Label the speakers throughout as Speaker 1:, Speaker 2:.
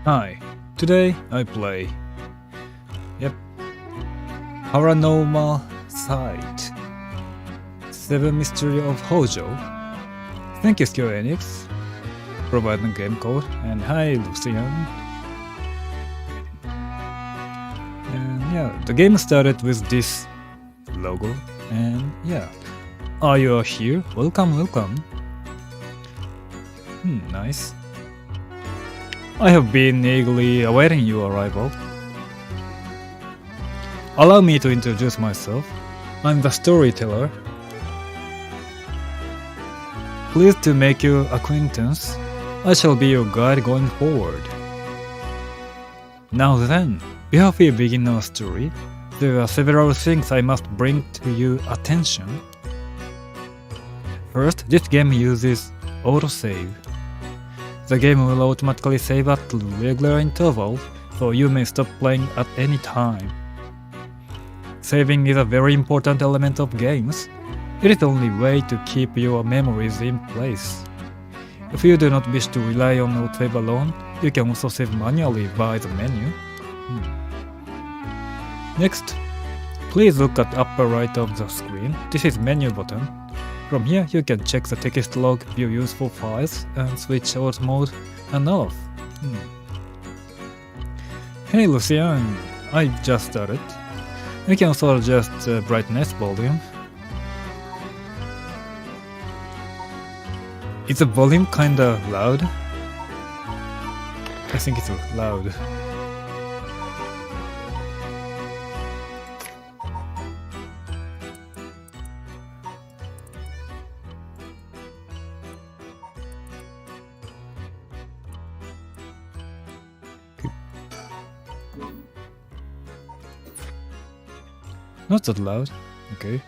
Speaker 1: Hi, today I play. PARANORMASIGHT 7 Mystery of Honjo. Thank you SQEX, providing game code, and hi Lucian. And the game started with this logo, and you are here? Welcome. Nice. I have been eagerly awaiting your arrival. Allow me to introduce myself. I'm the storyteller. Pleased to make your acquaintance. I shall be your guide going forward. Now then, before we begin our story, there are several things I must bring to your attention. First, this game uses autosave. The game will automatically save at regular intervals, so you may stop playing at any time. Saving is a very important element of games. It is the only way to keep your memories in place. If you do not wish to rely on autosave alone, you can also save manually via the menu. Next, please look at the upper right of the screen. This is menu button. From here, you can check the text log, view useful files, and switch auto mode and off. Hey Lucian, I just started. You can also adjust the brightness volume. Is the volume kinda loud? I think it's loud. Not that loud, okay.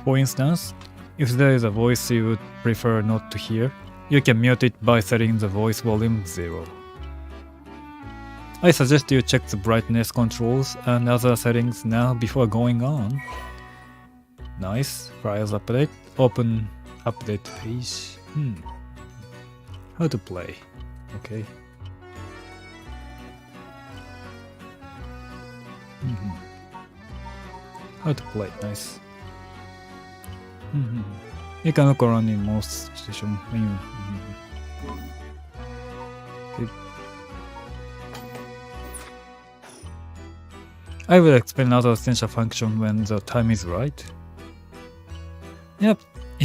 Speaker 1: For instance, if there is a voice you would prefer not to hear, you can mute it by setting the voice volume 0. I suggest you check the brightness controls and other settings now before going on. Nice, files update, open update page. How to play. Okay. How to play, nice. You can look around in most situations when you. Okay. I will explain other essential function when the time is right. Yeah,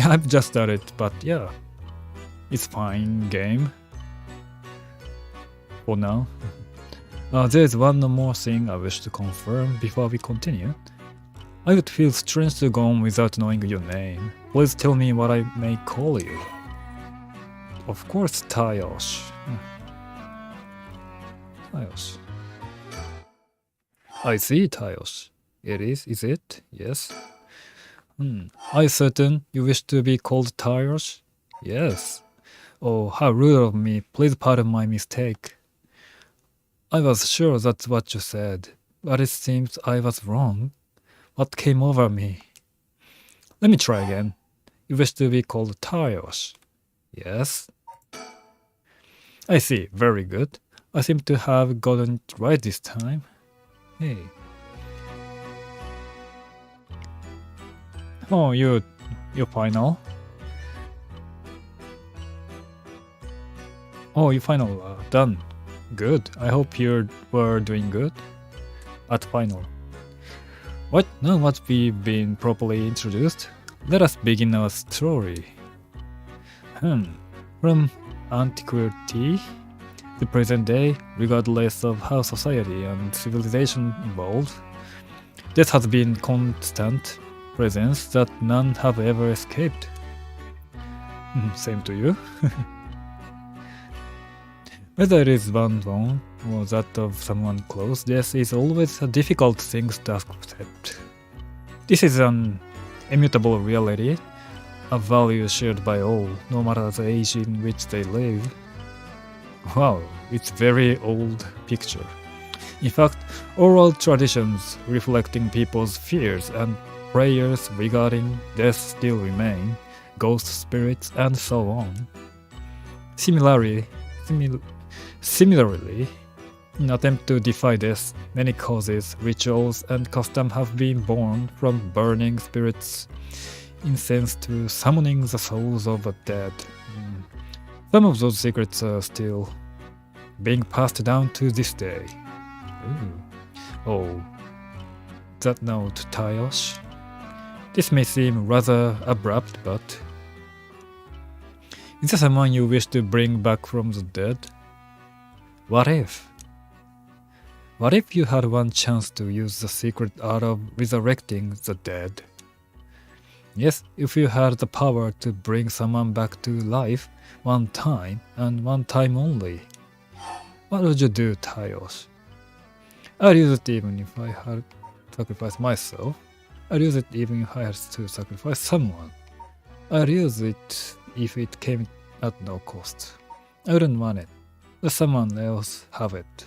Speaker 1: I've just started, but it's fine game. For now. There's one more thing I wish to confirm before we continue. I would feel strange to go on without knowing your name. Please tell me what I may call you. Of course, Yosh. Yosh. I see, Yosh. Is it? Yes. Are you certain you wish to be called Yosh? Yes. Oh, how rude of me. Please pardon my mistake. I was sure that's what you said, but it seems I was wrong. What came over me? Let me try again. You wish to be called Yosh? Yes. I see, very good. I seem to have gotten it right this time. Hey. Oh, you're final? Oh, you final, done. Good. I hope you were doing good at final. What? Now that we've been properly introduced, let us begin our story. From antiquity to present day, regardless of how society and civilization evolved, death has been constant presence that none have ever escaped. Same to you. Whether it is one's own or that of someone close, death is always a difficult thing to accept. This is an immutable reality, a value shared by all, no matter the age in which they live. Wow, it's very old picture. In fact, oral traditions reflecting people's fears and prayers regarding death still remain, ghost spirits, and so on. Similarly, in attempt to defy this, many causes, rituals, and customs have been born from burning spirits, incense to summoning the souls of the dead. Some of those secrets are still being passed down to this day. Oh, that note, Yosh. This may seem rather abrupt, but is there someone you wish to bring back from the dead? What if? What if you had one chance to use the secret art of resurrecting the dead? Yes, if you had the power to bring someone back to life one time and one time only, what would you do, Yosh? I'd use it even if I had sacrificed myself. I'd use it even if I had to sacrifice someone. I'd use it if it came at no cost. I wouldn't want it. Let someone else have it.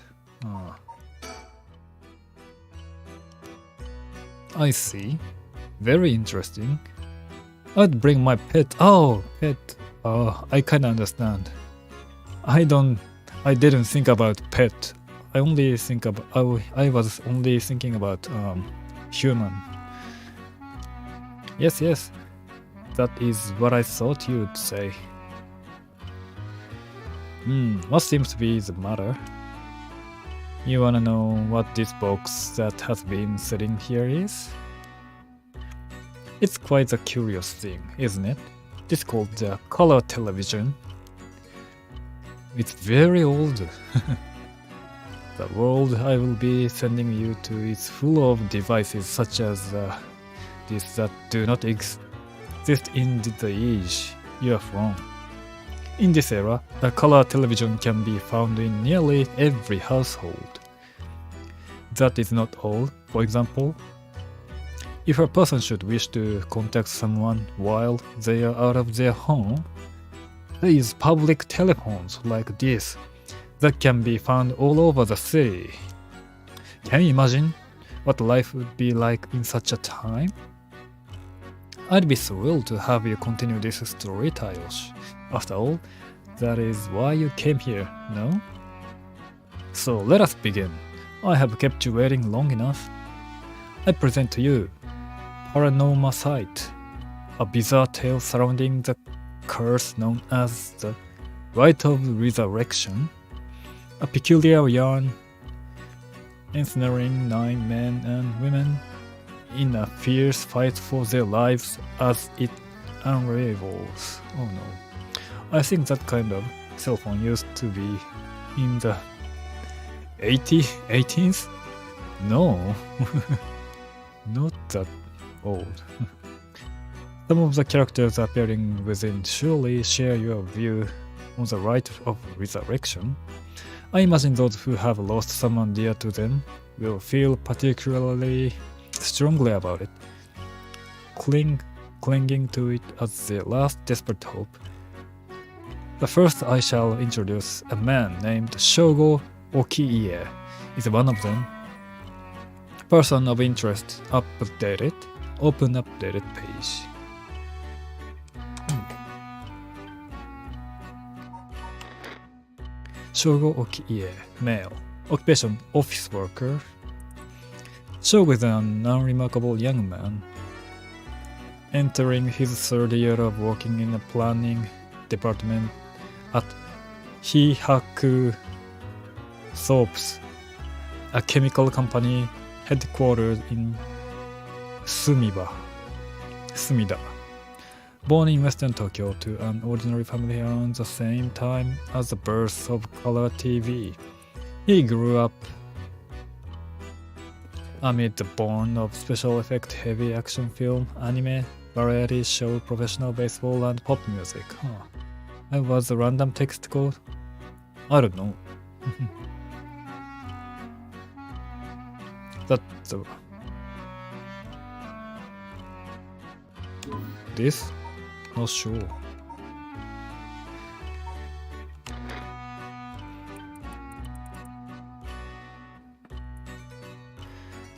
Speaker 1: I see. Very interesting. I'd bring my pet. Oh, pet. I kinda understand. I didn't think about pet. I was only thinking about human. Yes. That is what I thought you'd say. What seems to be the matter? You wanna know what this box that has been sitting here is? It's quite a curious thing, isn't it? It's called the color television. It's very old. The world I will be sending you to is full of devices such as this that do not exist in the age you are from. In this era, a color television can be found in nearly every household. That is not all. For example, if a person should wish to contact someone while they are out of their home, there is public telephones like this that can be found all over the city. Can you imagine what life would be like in such a time? I'd be thrilled to have you continue this story, Yosh. After all, that is why you came here, no? So let us begin. I have kept you waiting long enough. I present to you PARANORMASIGHT, a bizarre tale surrounding the curse known as the Rite of Resurrection, a peculiar yarn ensnaring 9 men and women in a fierce fight for their lives as it unravels. Oh no. I think that kind of cell phone used to be in the 18th? No. Not that old. Some of the characters appearing within surely share your view on the rite of resurrection. I imagine those who have lost someone dear to them will feel particularly strongly about it, clinging to it as their last desperate hope. The first I shall introduce, a man named Shogo Okiie, is one of them. Person of interest, open updated page. Shogo Okiie, male, occupation office worker. Shogo is an unremarkable young man, entering his third year of working in a planning department at Hihaku Soaps, a chemical company headquartered in Sumida. Born in Western Tokyo to an ordinary family around the same time as the birth of color TV, he grew up amid the bourne of special effect heavy action film, anime, variety show, professional baseball, and pop music. And was the random text code? I don't know. That's this? Not sure.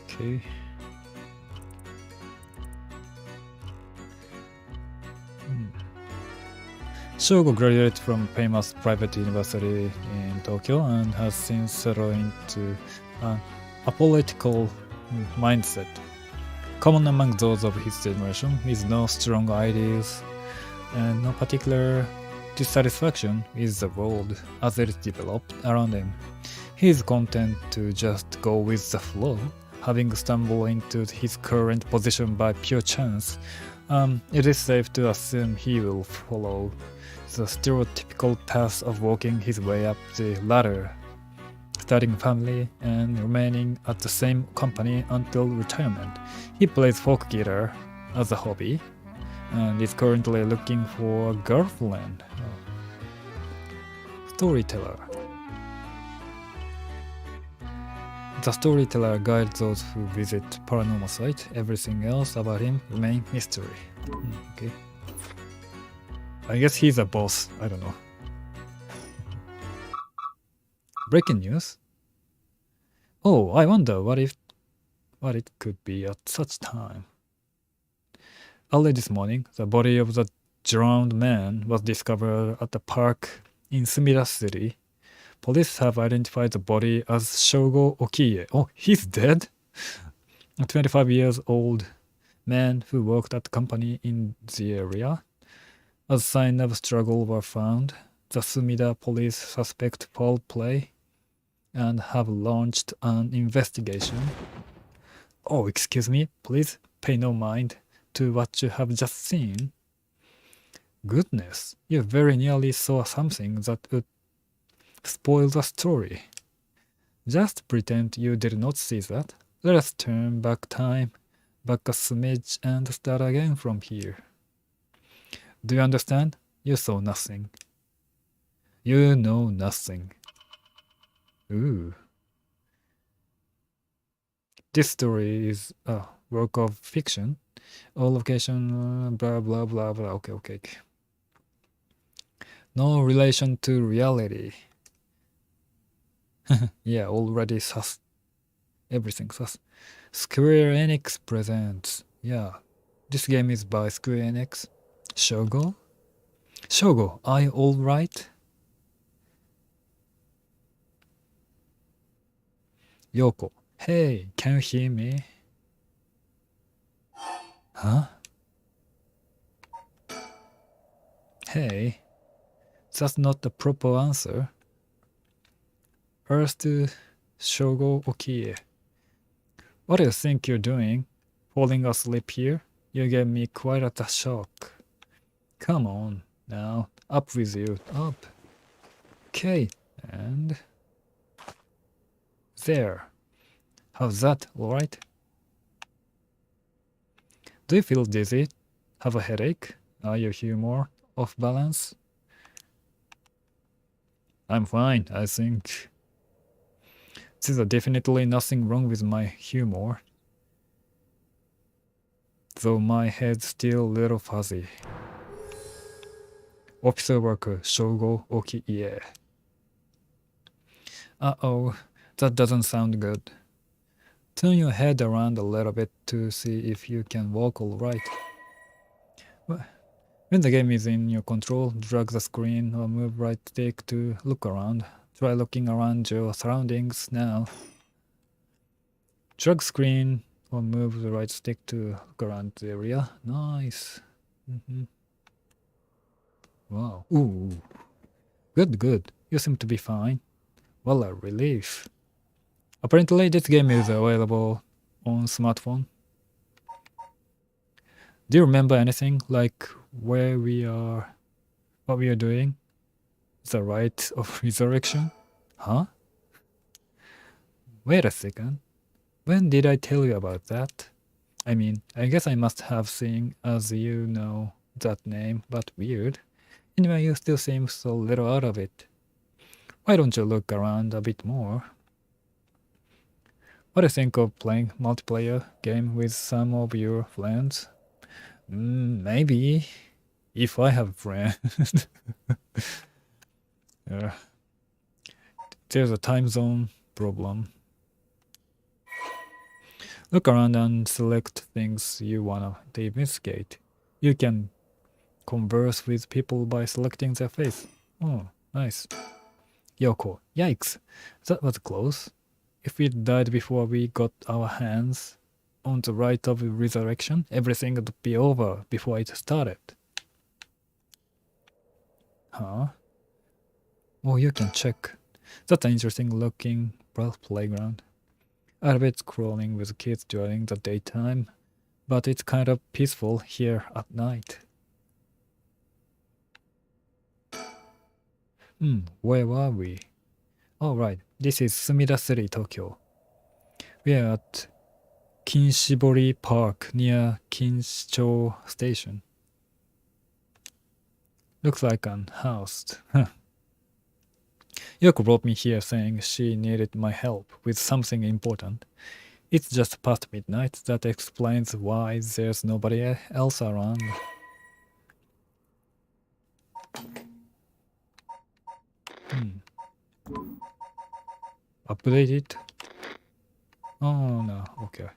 Speaker 1: Okay. Shogo graduated from famous private university in Tokyo and has since settled into an apolitical mindset, common among those of his generation, with no strong ideas and no particular dissatisfaction with the world as it is developed around him. He is content to just go with the flow, having stumbled into his current position by pure chance. It is safe to assume he will follow the stereotypical path of working his way up the ladder, starting a family and remaining at the same company until retirement. He plays folk guitar as a hobby and is currently looking for a girlfriend. Storyteller. The storyteller guides those who visit PARANORMASIGHT. Everything else about him remains mystery. Okay. I guess he's a boss. I don't know. Breaking news. Oh, I wonder what it could be at such time. Early this morning, the body of the drowned man was discovered at a park in Sumida City. Police have identified the body as Shogo Okie. Oh, he's dead? A 25 years old man who worked at the company in the area. As signs of struggle were found, the Sumida police suspect foul play and have launched an investigation. Oh, excuse me, please pay no mind to what you have just seen. Goodness, you very nearly saw something that would spoil the story. Just pretend you did not see that. Let us turn back time, back a smidge and start again from here. Do you understand? You saw nothing. You know nothing. Ooh. This story is a work of fiction. All location, blah blah blah blah. Okay. No relation to reality. Yeah, already sus. Everything sus. Square Enix presents. Yeah, this game is by Square Enix. Shogo? Shogo, are you alright? Yoko, hey, can you hear me? Huh? Hey, that's not the proper answer. Earth to Shogo Okie. What do you think you're doing? Falling asleep here? You gave me quite a shock. Come on, now, up with you, up. Okay, and... there. How's that, alright? Do you feel dizzy? Have a headache? Are your humor off balance? I'm fine, I think. There's definitely nothing wrong with my humor. Though my head's still a little fuzzy. Officer worker Shogo Okie. Uh-oh, that doesn't sound good. Turn your head around a little bit to see if you can walk alright. When the game is in your control, drag the screen or move right stick to look around. Try looking around your surroundings now. Drag screen or move the right stick to look around the area. Nice. Wow. Ooh. Good. You seem to be fine. Well, a relief. Apparently this game is available on smartphone. Do you remember anything, like where we are, what we are doing? The rite of resurrection? Huh? Wait a second. When did I tell you about that? I mean, I guess I must have seen as you know that name, but weird. Anyway, you still seem so little out of it. Why don't you look around a bit more? What do you think of playing multiplayer game with some of your friends? Maybe. If I have friends. There's a time zone problem. Look around and select things you wanna investigate. You can converse with people by selecting their face. Oh, nice. Yoko, yikes, that was close. If we died before we got our hands on the rite of resurrection, everything would be over before it started. Huh? Oh, you can check. That's an interesting looking playground. I bet crawling with kids during the daytime, but it's kind of peaceful here at night. Where were we? Oh, right. This is Sumida City, Tokyo. We are at Kinshibori Park near Kinshicho Station. Looks like an house. Yoko brought me here saying she needed my help with something important. It's just past midnight. That explains why there's nobody else around. Update it? Oh no, okay.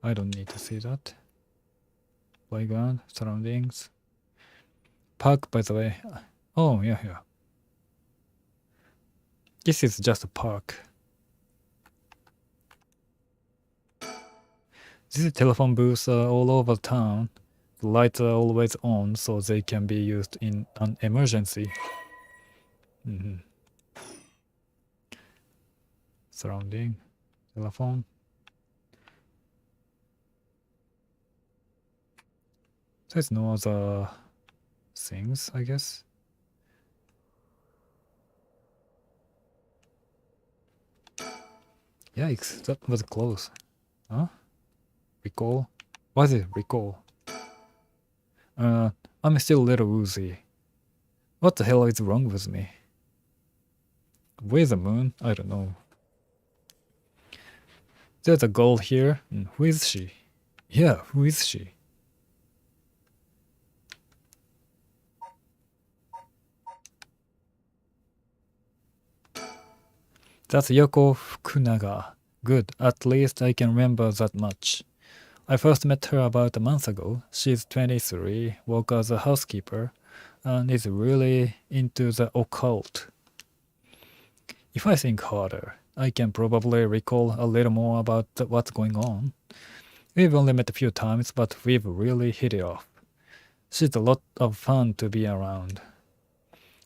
Speaker 1: I don't need to see that. Playground, surroundings. Park, by the way. Oh, yeah. This is just a park. These telephone booths are all over town. The lights are always on, so they can be used in an emergency. Surrounding, telephone. There's no other things, I guess. Yikes, that was close. Huh? Recall? Why is it recall? I'm still a little woozy. What the hell is wrong with me? Where's the moon? I don't know. There's a girl here. Who is she? Yeah, who is she? That's Yoko Fukunaga. Good, at least I can remember that much. I first met her about a month ago. She's 23, works as a housekeeper, and is really into the occult. If I think harder, I can probably recall a little more about what's going on. We've only met a few times, but we've really hit it off. She's a lot of fun to be around.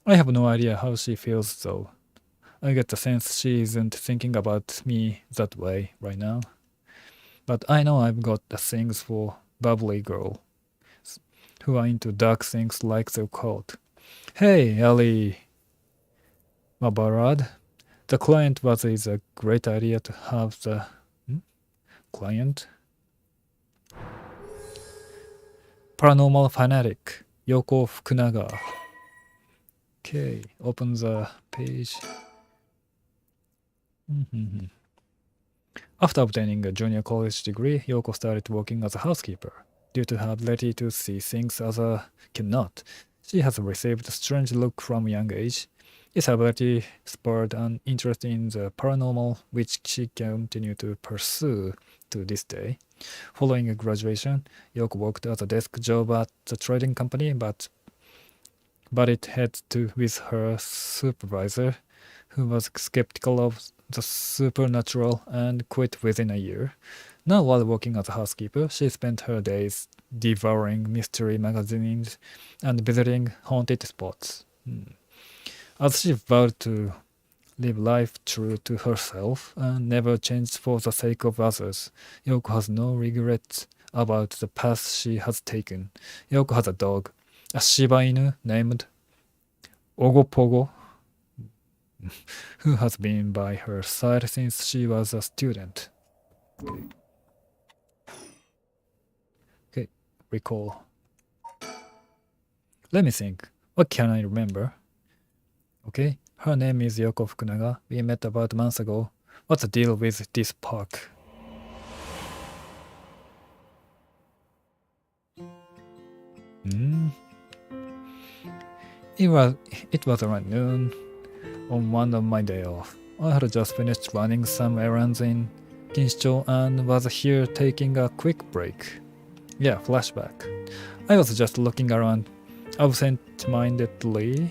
Speaker 1: I have no idea how she feels though. I get the sense she isn't thinking about me that way right now. But I know I've got the things for bubbly girls who are into dark things like the occult. Hey, Ali Mabarad. The client was is a great idea to have the client. Paranormal fanatic, Yoko Fukunaga. Okay, open the page. After obtaining a junior college degree, Yoko started working as a housekeeper. Due to her ability to see things others cannot, she has received a strange look from a young age. This ability spurred an interest in the paranormal, which she continued to pursue to this day. Following graduation, Yoko worked as a desk job at the trading company, but it had to with her supervisor, who was skeptical of the supernatural and quit within a year. Now, while working as a housekeeper, she spent her days devouring mystery magazines and visiting haunted spots. As she vowed to live life true to herself and never change for the sake of others, Yoko has no regrets about the path she has taken. Yoko has a dog, a Shiba Inu named Ogopogo, who has been by her side since she was a student. Okay, recall. Let me think. What can I remember? Okay, her name is Yoko Fukunaga. We met about a month ago. What's the deal with this park? It was around noon on one of my day off. I had just finished running some errands in Kinsho and was here taking a quick break. Yeah, flashback. I was just looking around absent-mindedly.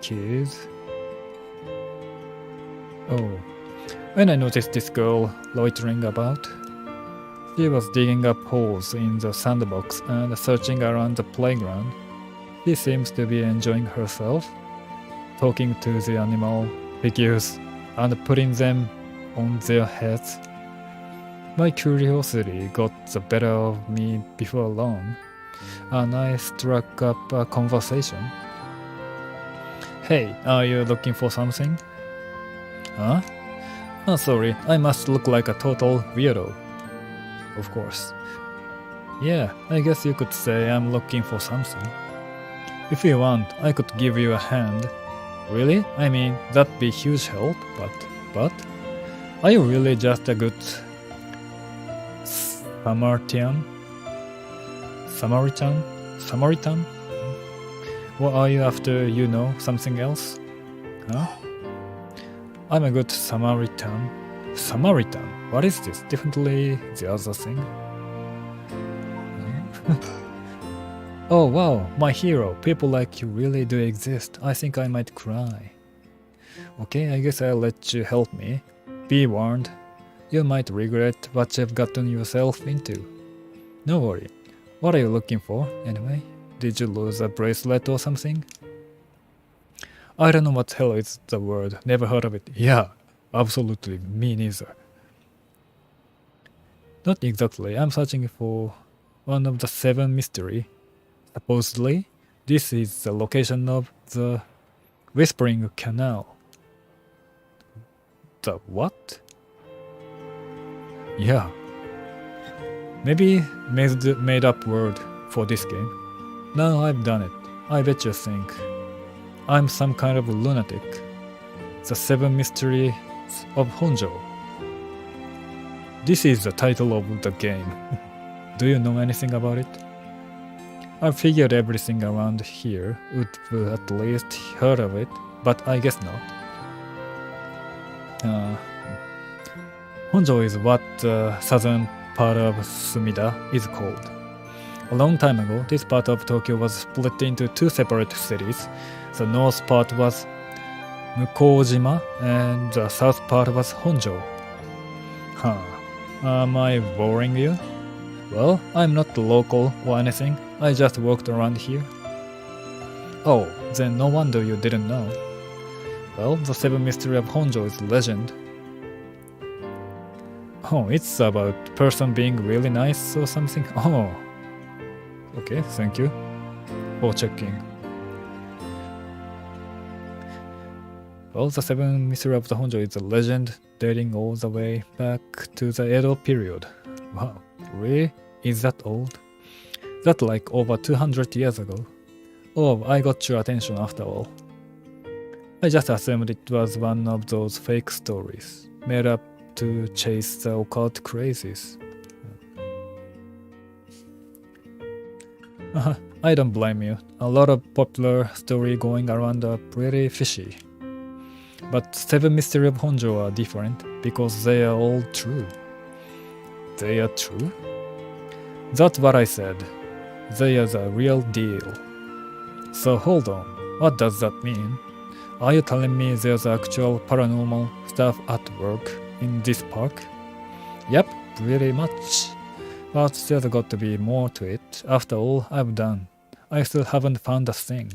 Speaker 1: Kids. Oh. When I noticed this girl loitering about, she was digging up holes in the sandbox and searching around the playground. She seems to be enjoying herself, talking to the animal figures and putting them on their heads. My curiosity got the better of me before long, and I struck up a conversation. Hey, are you looking for something? Huh? Oh, sorry, I must look like a total weirdo. Of course. Yeah, I guess you could say I'm looking for something. If you want, I could give you a hand. Really? I mean, that'd be huge help, but... Are you really just a good... Samaritan? What are you after, you know, something else? Huh? I'm a good Samaritan. Samaritan? What is this? Definitely the other thing. Oh wow, my hero. People like you really do exist. I think I might cry. Okay, I guess I'll let you help me. Be warned. You might regret what you've gotten yourself into. No worry. What are you looking for, anyway? Did you lose a bracelet or something? I don't know what the hell is the word. Never heard of it. Yeah, absolutely. Me neither. Not exactly. I'm searching for one of the 7 mystery. Supposedly, this is the location of the Whispering Canal. The what? Yeah. Maybe made up word for this game. Now I've done it. I bet you think I'm some kind of lunatic. The 7 Mysteries of Honjo. This is the title of the game. Do you know anything about it? I figured everything around here would have at least heard of it, but I guess not. Honjo is what the southern part of Sumida is called. A long time ago, this part of Tokyo was split into 2 separate cities. The north part was Mukoujima and the south part was Honjo. Huh. Am I boring you? Well, I'm not the local or anything. I just walked around here. Oh, then no wonder you didn't know. Well, the 7 Mystery of Honjo is legend. Oh, it's about person being really nice or something? Oh. Okay, thank you for checking. Well, the 7 Mystery of the Honjo is a legend dating all the way back to the Edo period. Wow, really? Is that old? That like over 200 years ago. Oh, I got your attention after all. I just assumed it was one of those fake stories, made up to chase the occult crazes. I don't blame you. A lot of popular story going around are pretty fishy. But 7 Mystery of Honjo are different because they are all true. They are true? That's what I said. They are the real deal. So hold on, what does that mean? Are you telling me there's actual paranormal stuff at work in this park? Yep, pretty much. But there's got to be more to it. After all I've done, I still haven't found a thing.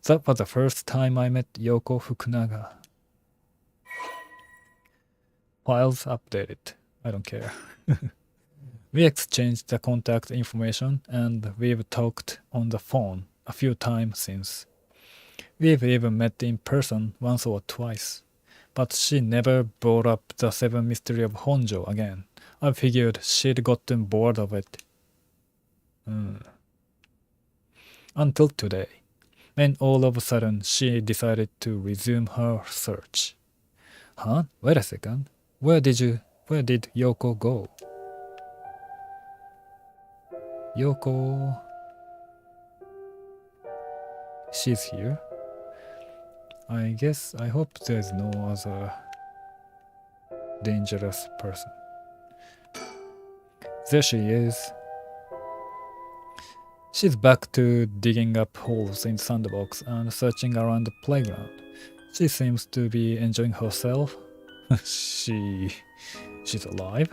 Speaker 1: That was the first time I met Yoko Fukunaga. Files updated. I don't care. We exchanged the contact information and we've talked on the phone a few times since. We've even met in person once or twice. But she never brought up the 7 Mystery of Honjo again. I figured she'd gotten bored of it. Until today, when all of a sudden she decided to resume her search. Huh? Wait a second. Where did Yoko go? Yoko. She's here. I guess, I hope there's no other dangerous person. There she is. She's back to digging up holes in the sandbox and searching around the playground. She seems to be enjoying herself. She's alive.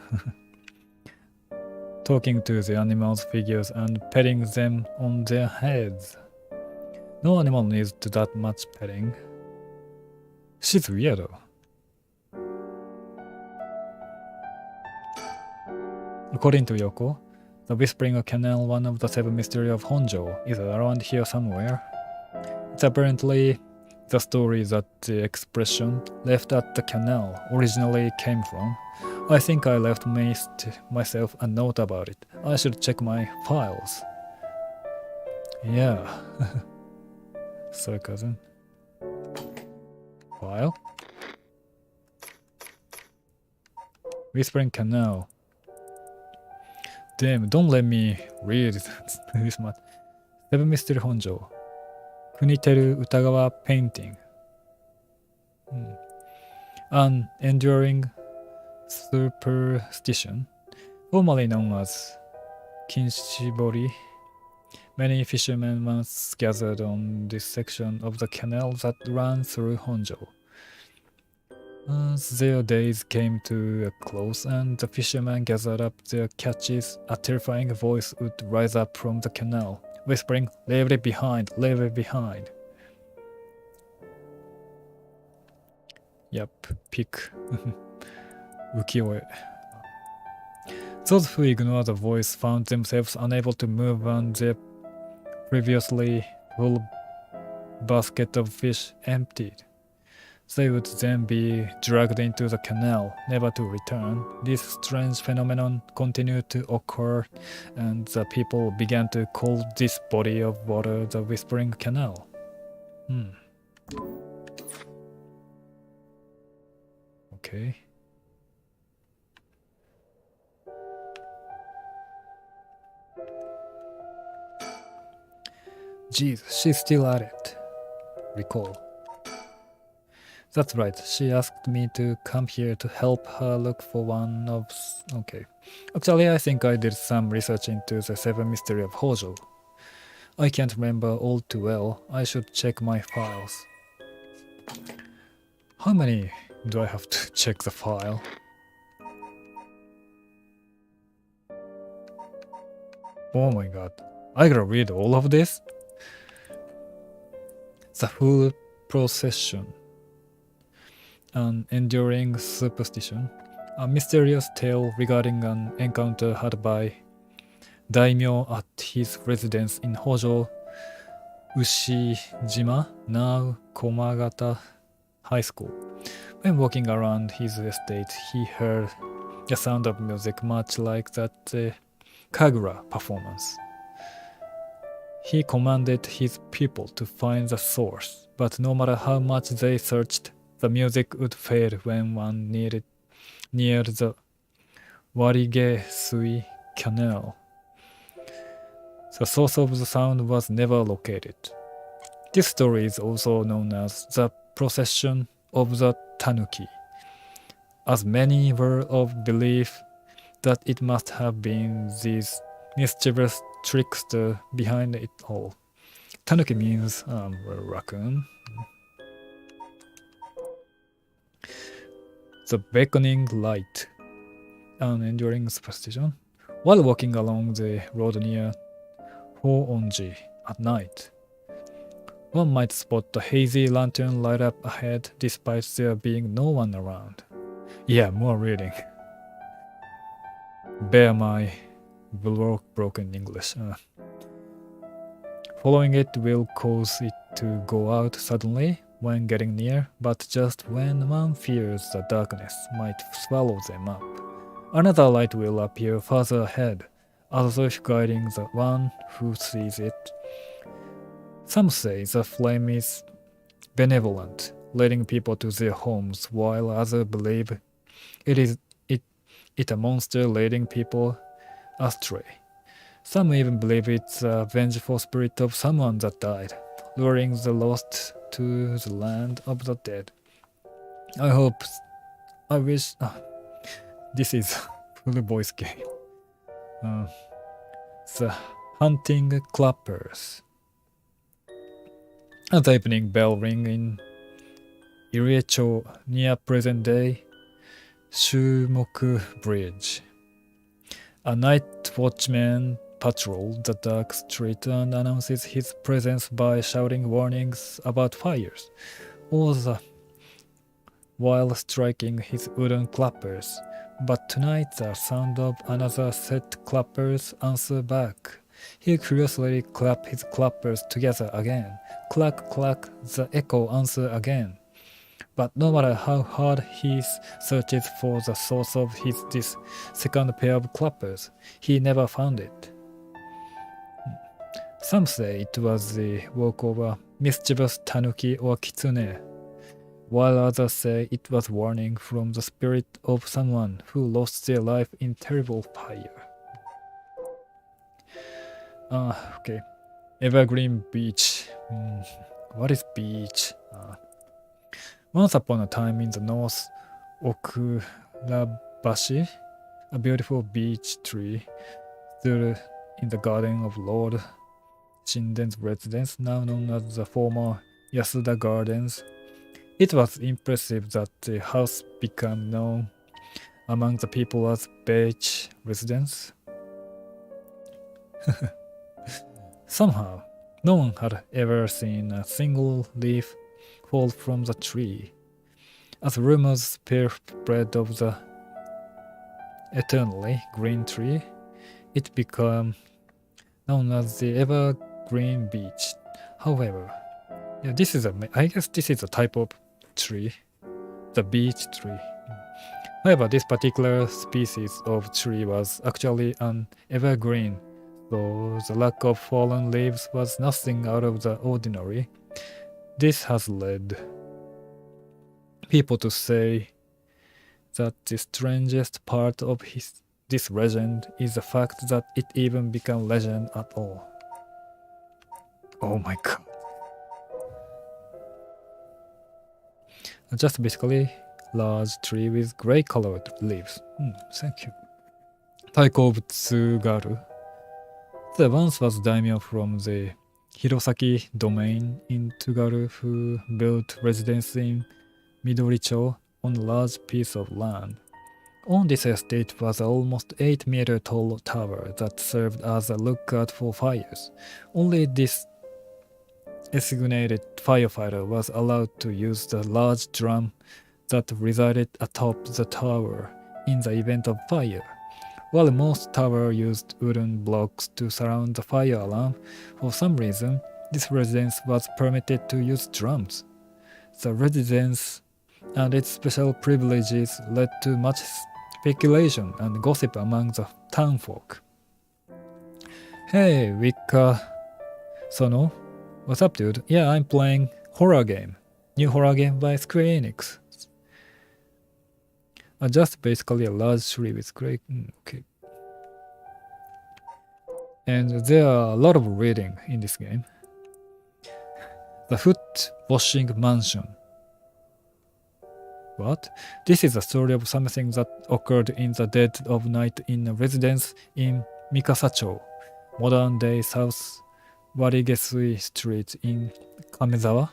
Speaker 1: Talking to the animals' figures and petting them on their heads. No animal needs that much petting. She's weirdo. According to Yoko, the Whispering Canal, one of the 7 mysteries of Honjo, is around here somewhere. It's apparently the story that the expression left at the canal originally came from. I think I left myself a note about it. I should check my files. Yeah. Sarcasm. File? Whispering Canal. Damn, don't let me read this much. 7 Mystery Honjo. Kuniteru Utagawa painting. An enduring superstition, formerly known as Kinshibori. Many fishermen once gathered on this section of the canal that ran through Honjo. As their days came to a close and the fishermen gathered up their catches, a terrifying voice would rise up from the canal, whispering, "Leave it behind, leave it behind." Yep, pick. Ukiyo-e. Those who ignored the voice found themselves unable to move on their previously full basket of fish emptied. They would then be dragged into the canal, never to return. This strange phenomenon continued to occur, and the people began to call this body of water the Whispering Canal. Okay. Jeez, she's still at it. Recall. That's right, she asked me to come here to help her look for one of... Okay. Actually, I think I did some research into the 7 mystery of Honjo. I can't remember all too well. I should check my files. How many do I have to check the file? Oh my god. I gotta read all of this? The full procession. An enduring superstition. A mysterious tale regarding an encounter had by daimyo at his residence in Honjo, Ushijima, now Komagata High School. When walking around his estate, he heard a sound of music much like that Kagura performance. He commanded his people to find the source, but no matter how much they searched, the music would fade when one neared the Warige-sui Canal. The source of the sound was never located. This story is also known as the procession of the Tanuki, as many were of belief that it must have been this mischievous trickster behind it all. Tanuki means raccoon. The beckoning light, an enduring superstition. While walking along the road near Honji at night, one might spot a hazy lantern light up ahead despite there being no one around. Yeah, more reading. Bear my broken English. Following it will cause it to go out suddenly when getting near, but just when one fears the darkness might swallow them up. Another light will appear further ahead, as if guiding the one who sees it. Some say the flame is benevolent, leading people to their homes, while others believe it a monster leading people astray. Some even believe it's a vengeful spirit of someone that died, luring the lost to the land of the dead. I wish... this is full voice game. The Hunting Clappers. The evening bell ring in Iriecho near present-day Shumoku Bridge. A night watchman patrols the dark street and announces his presence by shouting warnings about fires, while striking his wooden clappers. But tonight the sound of another set clappers answer back. He curiously claps his clappers together again. Clack, clack, the echo answer again. But no matter how hard he searches for the source of this second pair of clappers, he never found it. Some say it was the work of a mischievous tanuki or kitsune, while others say it was warning from the spirit of someone who lost their life in terrible fire. Okay. Evergreen Beach. What is beach? Once upon a time in the north Okurabashi, a beautiful beech tree stood in the garden of Lord Shinden's residence, now known as the former Yasuda Gardens. It was impressive that the house became known among the people as beach residence. Somehow, no one had ever seen a single leaf fall from the tree. As rumors spread of the eternally green tree, it became known as the Evergreen Beach. However, I guess this is a type of tree, the beech tree. However, this particular species of tree was actually an evergreen, so the lack of fallen leaves was nothing out of the ordinary. This has led people to say that the strangest part of this legend is the fact that it even became legend at all. Oh my god. Just basically large tree with grey colored leaves. Thank you. Taiko of Tsugaru. There once was daimyo from the Hirosaki domain in Tsugaru who built residence in Midoricho on a large piece of land. On this estate was an almost 8-meter tall tower that served as a lookout for fires. Only this designated firefighter was allowed to use the large drum that resided atop the tower in the event of fire. While most towers used wooden blocks to surround the fire alarm, for some reason, this residence was permitted to use drums. The residence and its special privileges led to much speculation and gossip among the townfolk. Hey, Wika Sono. What's up, dude? Yeah, I'm playing horror game. New horror game by Square Enix. Just basically a large tree with grey... okay. And there are a lot of reading in this game. The Foot Washing Mansion. What? This is a story of something that occurred in the dead of night in a residence in Mikasacho, modern-day South Warigesui Street in Kamezawa.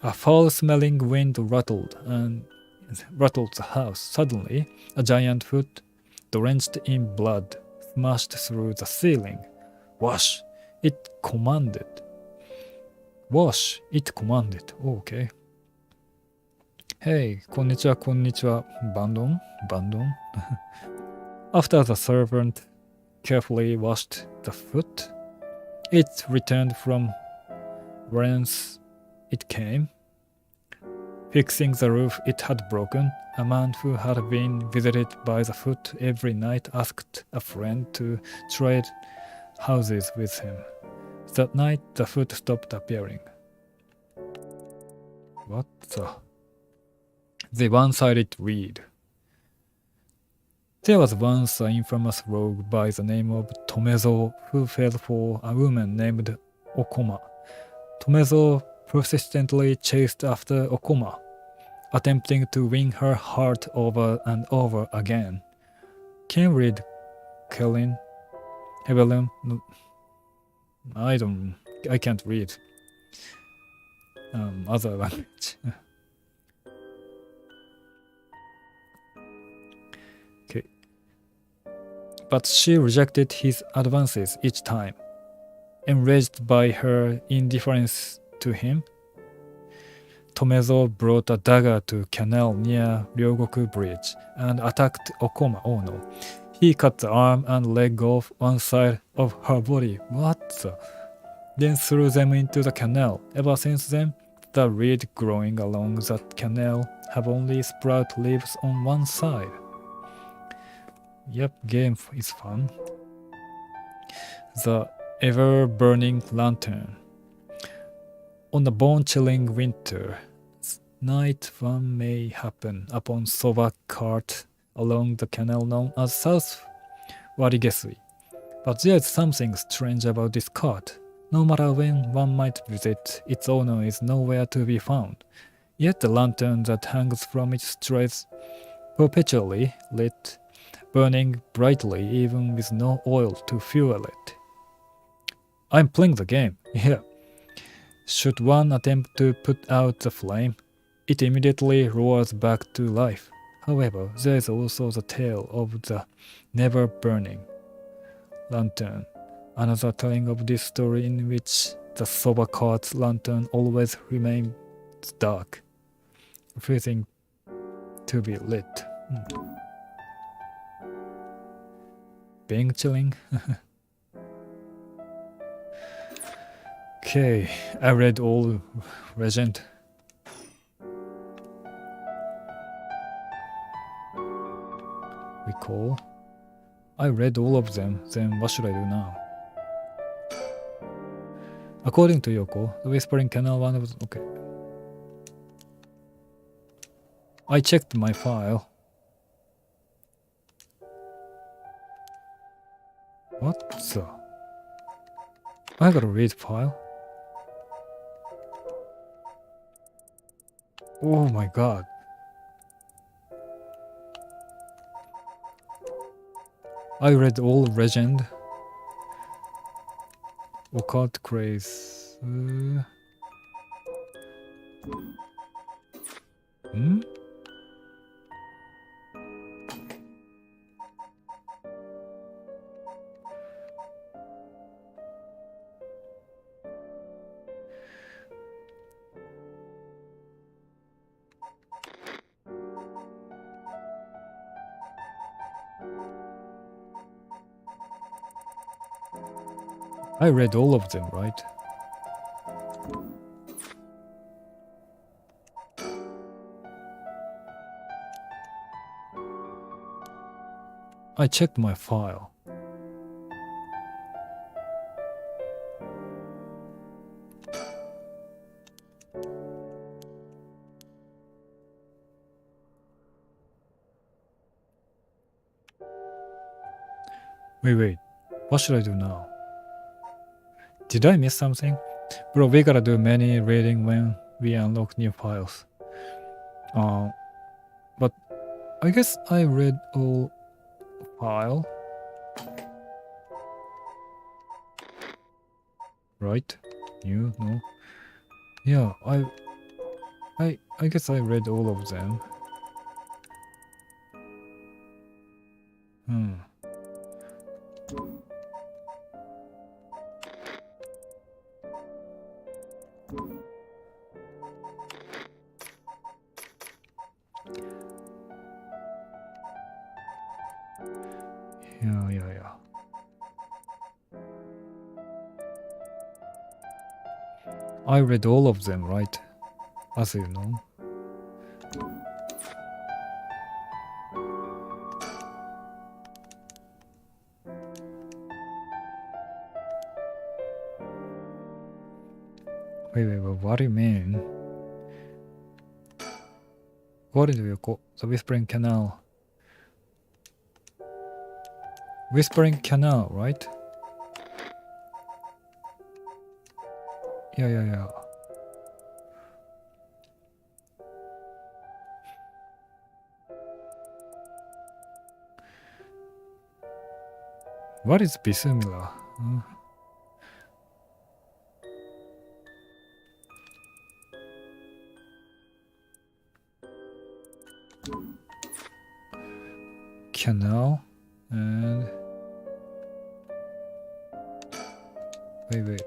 Speaker 1: A foul-smelling wind rattled the house. Suddenly, a giant foot, drenched in blood, smashed through the ceiling. Wash! It commanded. Wash! It commanded. Oh, okay. Hey, konnichiwa, konnichiwa. Bandon? After the servant carefully washed the foot, it returned from whence it came. Fixing the roof it had broken, a man who had been visited by the foot every night asked a friend to trade houses with him. That night, the foot stopped appearing. What? The one-sided read. There was once an infamous rogue by the name of Tomezo who fell for a woman named Okoma. Tomezo persistently chased after Okoma, attempting to win her heart over and over again. Can you read Kellen? Evelyn? No, I can't read other language. Okay. But she rejected his advances each time. Enraged by her indifference to him, Tomezo brought a dagger to canal near Ryogoku Bridge and attacked Okoma. Oh no. He cut the arm and leg off one side of her body. What the? Then threw them into the canal. Ever since then, the reed growing along that canal have only sprout leaves on one side. Yep, game is fun. The ever-burning lantern. On a bone-chilling winter night, one may happen upon soba cart along the canal known as South Warigesui. But there is something strange about this cart. No matter when one might visit, its owner is nowhere to be found. Yet the lantern that hangs from it stays perpetually lit, burning brightly even with no oil to fuel it. I'm playing the game, yeah. Should one attempt to put out the flame, it immediately roars back to life. However, there is also the tale of the never-burning lantern, another telling of this story in which the soba cart's lantern always remains dark, refusing to be lit. Being chilling. Okay, I read all Legend. Recall. I read all of them, then what should I do now? According to Yoko, the Whispering Canal one was okay. I checked my file. What the? I gotta read file. Oh my god. I read all Legend. Occult Craze. I read all of them, right? I checked my file. Wait. What should I do now? Did I miss something? Bro, we gotta do many reading when we unlock new files. But I guess I read all file. Right? You? No? Yeah, I guess I read all of them. Yeah. I read all of them, right? As you know. Wait, what do you mean? According to Yoko, the Whispering Canal Whispering Canal, right? Yeah. What is Bismillah? Canal and wait.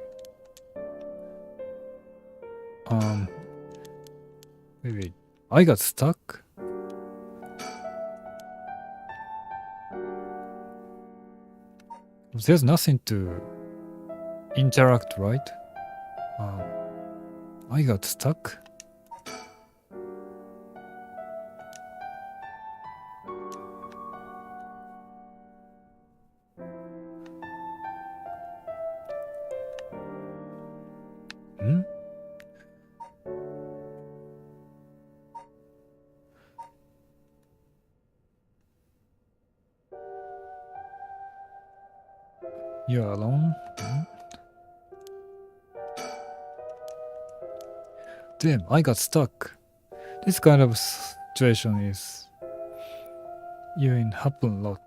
Speaker 1: Wait. I got stuck. There's nothing to interact, right? I got stuck. You're alone? Damn, I got stuck. This kind of situation is even happen a lot.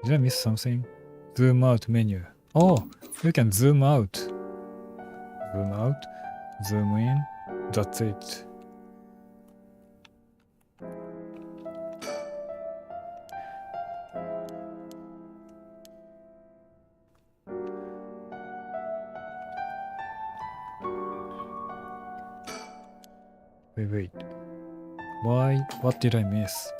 Speaker 1: Did I miss something? Zoom out menu. Oh, you can zoom out. Zoom out, zoom in. That's it. Wait. Why? What did I miss?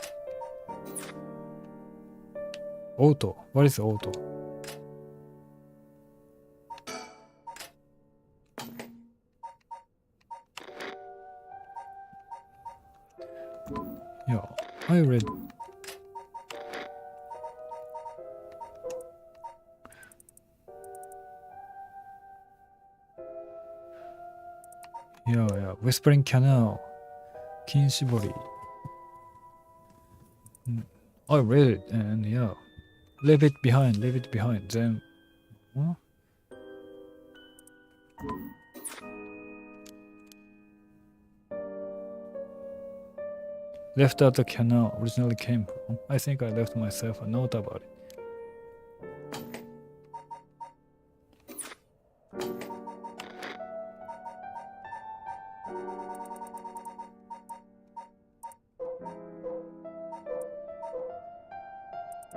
Speaker 1: Auto. What is auto? Yeah, I read. Yeah. Whispering Canal. Kinshibori. I read it and yeah. Leave it behind. Then. Huh? Left out the canal originally came from. I think I left myself a note about it.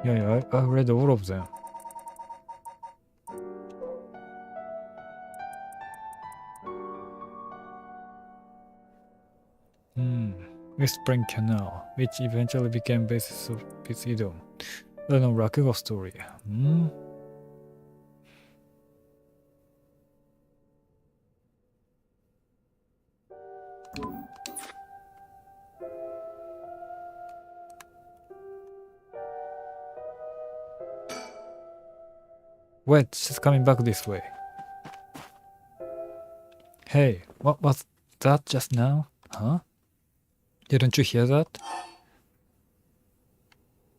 Speaker 1: Yeah, I read all of them. Whispering Canal, which eventually became basis of this idiom. I don't know, rakugo story. Wait, she's coming back this way. Hey, what was that just now? Huh? Didn't you hear that?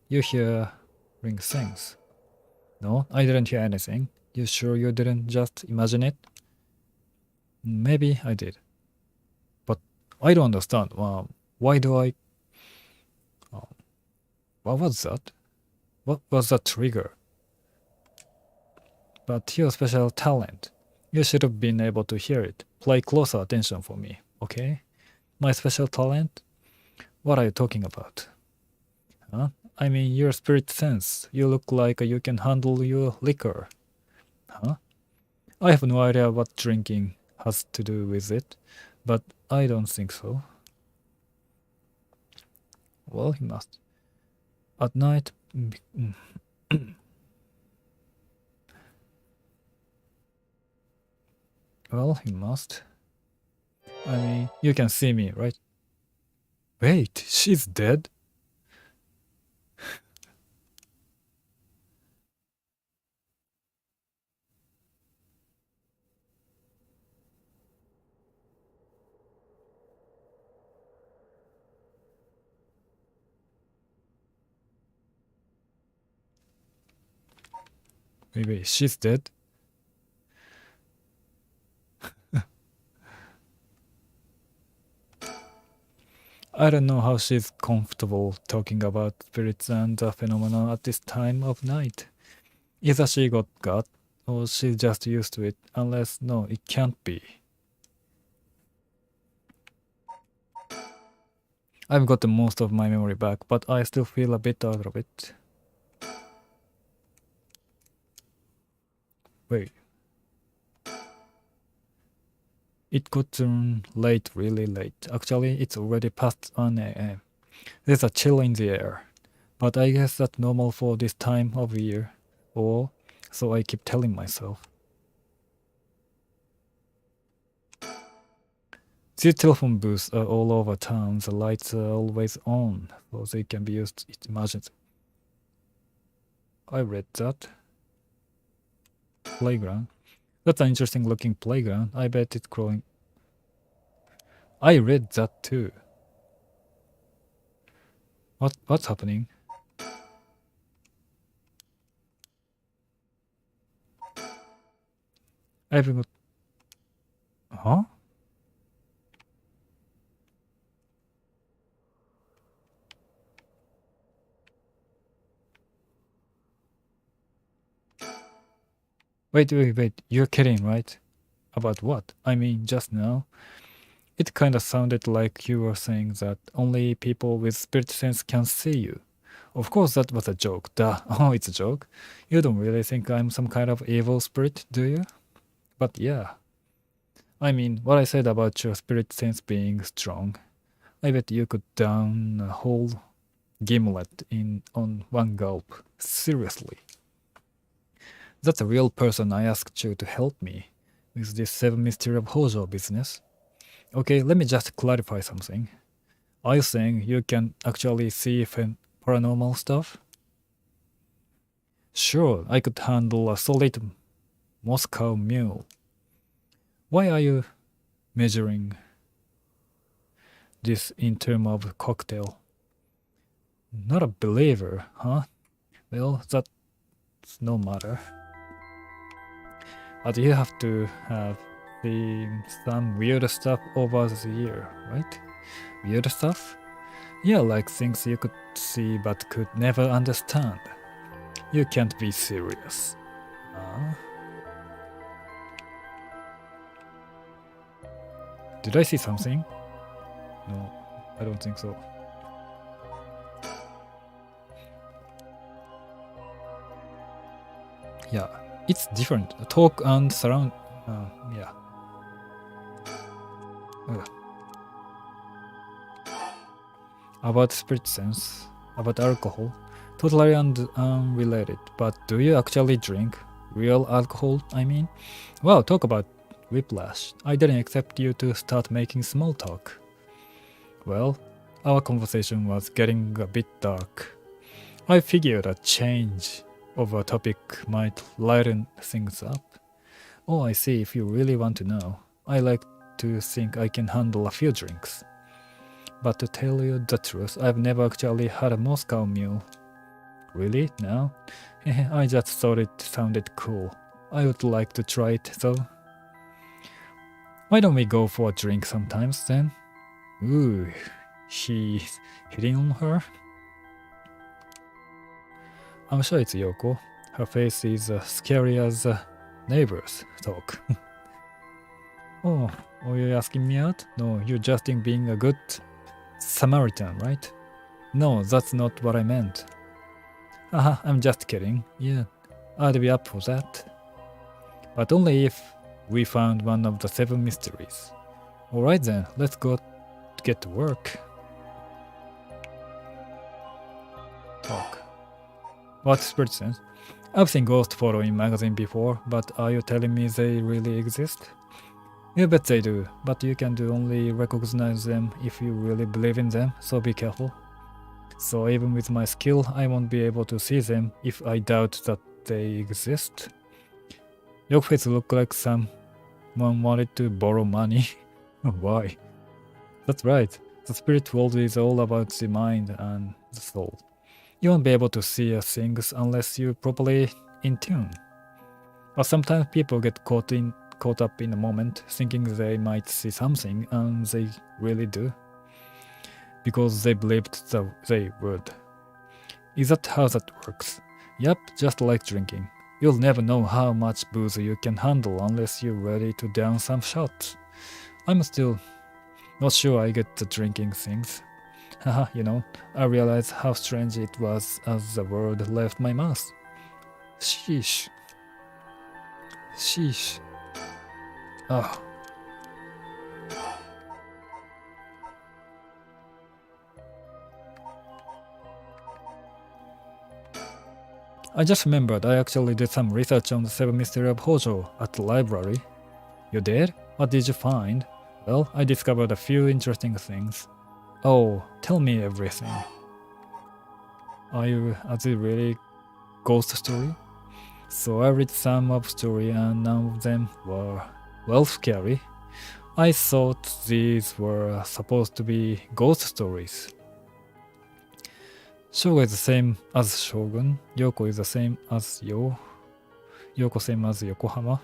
Speaker 1: You hearing things. No, I didn't hear anything. You sure you didn't just imagine it? Maybe I did. But I don't understand. Why do I... what was that? What was that trigger? But your special talent. You should have been able to hear it. Pay closer attention for me, okay? My special talent? What are you talking about? Huh? I mean your spirit sense. You look like you can handle your liquor. Huh? I have no idea what drinking has to do with it, but I don't think so. Well, he must. At night... well, he must. I mean, you can see me, right? Wait, she's dead? Maybe she's dead? I don't know how she's comfortable talking about spirits and the phenomena at this time of night. Either she got or she's just used to it, unless, no, it can't be. I've gotten most of my memory back, but I still feel a bit out of it. Wait. It got late, really late. Actually, it's already past 1 a.m. There's a chill in the air. But I guess that's normal for this time of year. Or so I keep telling myself. These telephone booths are all over town. The lights are always on, so they can be used in emergency. I read that. Playground. That's an interesting looking playground. I bet it's growing. I read that too. What's happening? I've got. Huh? Wait. You're kidding, right? About what? I mean, just now. It kinda sounded like you were saying that only people with spirit sense can see you. Of course, that was a joke. Duh. Oh, it's a joke. You don't really think I'm some kind of evil spirit, do you? But yeah. I mean, what I said about your spirit sense being strong, I bet you could down a whole gimlet on one gulp. Seriously. That's a real person I asked you to help me with this 7 Mystery of Honjo business. Okay, let me just clarify something. Are you saying you can actually see paranormal stuff? Sure, I could handle a solid Moscow mule. Why are you measuring this in terms of cocktail? Not a believer, huh? Well, that's no matter. But you have to have seen some weird stuff over the year, right? Weird stuff? Yeah, like things you could see but could never understand. You can't be serious. Did I see something? No, I don't think so. Yeah, it's different. Talk and surround. Yeah. About spirit sense, about alcohol, totally unrelated. But do you actually drink real alcohol? I mean, well, talk about whiplash. I didn't expect you to start making small talk. Well, our conversation was getting a bit dark. I figured a change of a topic might lighten things up. Oh, I see. If you really want to know, I like to think I can handle a few drinks. But to tell you the truth, I've never actually had a Moscow mule. Really? No? I just thought it sounded cool. I would like to try it though. Why don't we go for a drink sometimes then? Ooh, he's hitting on her? I'm sure it's Yoko. Her face is scary as neighbors talk. Oh, are you asking me out? No, you're just being a good Samaritan, right? No, that's not what I meant. Haha, I'm just kidding. Yeah, I'd be up for that. But only if we found one of the 7 mysteries. Alright then, let's go get to work. Talk. What spirit sense? I've seen ghost photo in magazine before, but are you telling me they really exist? You bet they do, but you can only recognize them if you really believe in them, so be careful. So even with my skill, I won't be able to see them if I doubt that they exist. Your face look like someone wanted to borrow money. Why? That's right. The spirit world is all about the mind and the soul. You won't be able to see things unless you're properly in tune. But sometimes people get caught up in a moment, thinking they might see something, and they really do, because they believed that they would. Is that how that works? Yep, just like drinking. You'll never know how much booze you can handle unless you're ready to down some shots. I'm still not sure I get the drinking things. Haha, I realized how strange it was as the word left my mouth. Sheesh. Sheesh. Ah. I just remembered I actually did some research on the Seven Mysteries of Honjo at the library. You did? What did you find? Well, I discovered a few interesting things. Oh, tell me everything. Is it really ghost story? So I read some of story and none of them were, well, scary. I thought these were supposed to be ghost stories. Shogo is the same as Shogun. Yoko is the same as Yoko same as Yokohama.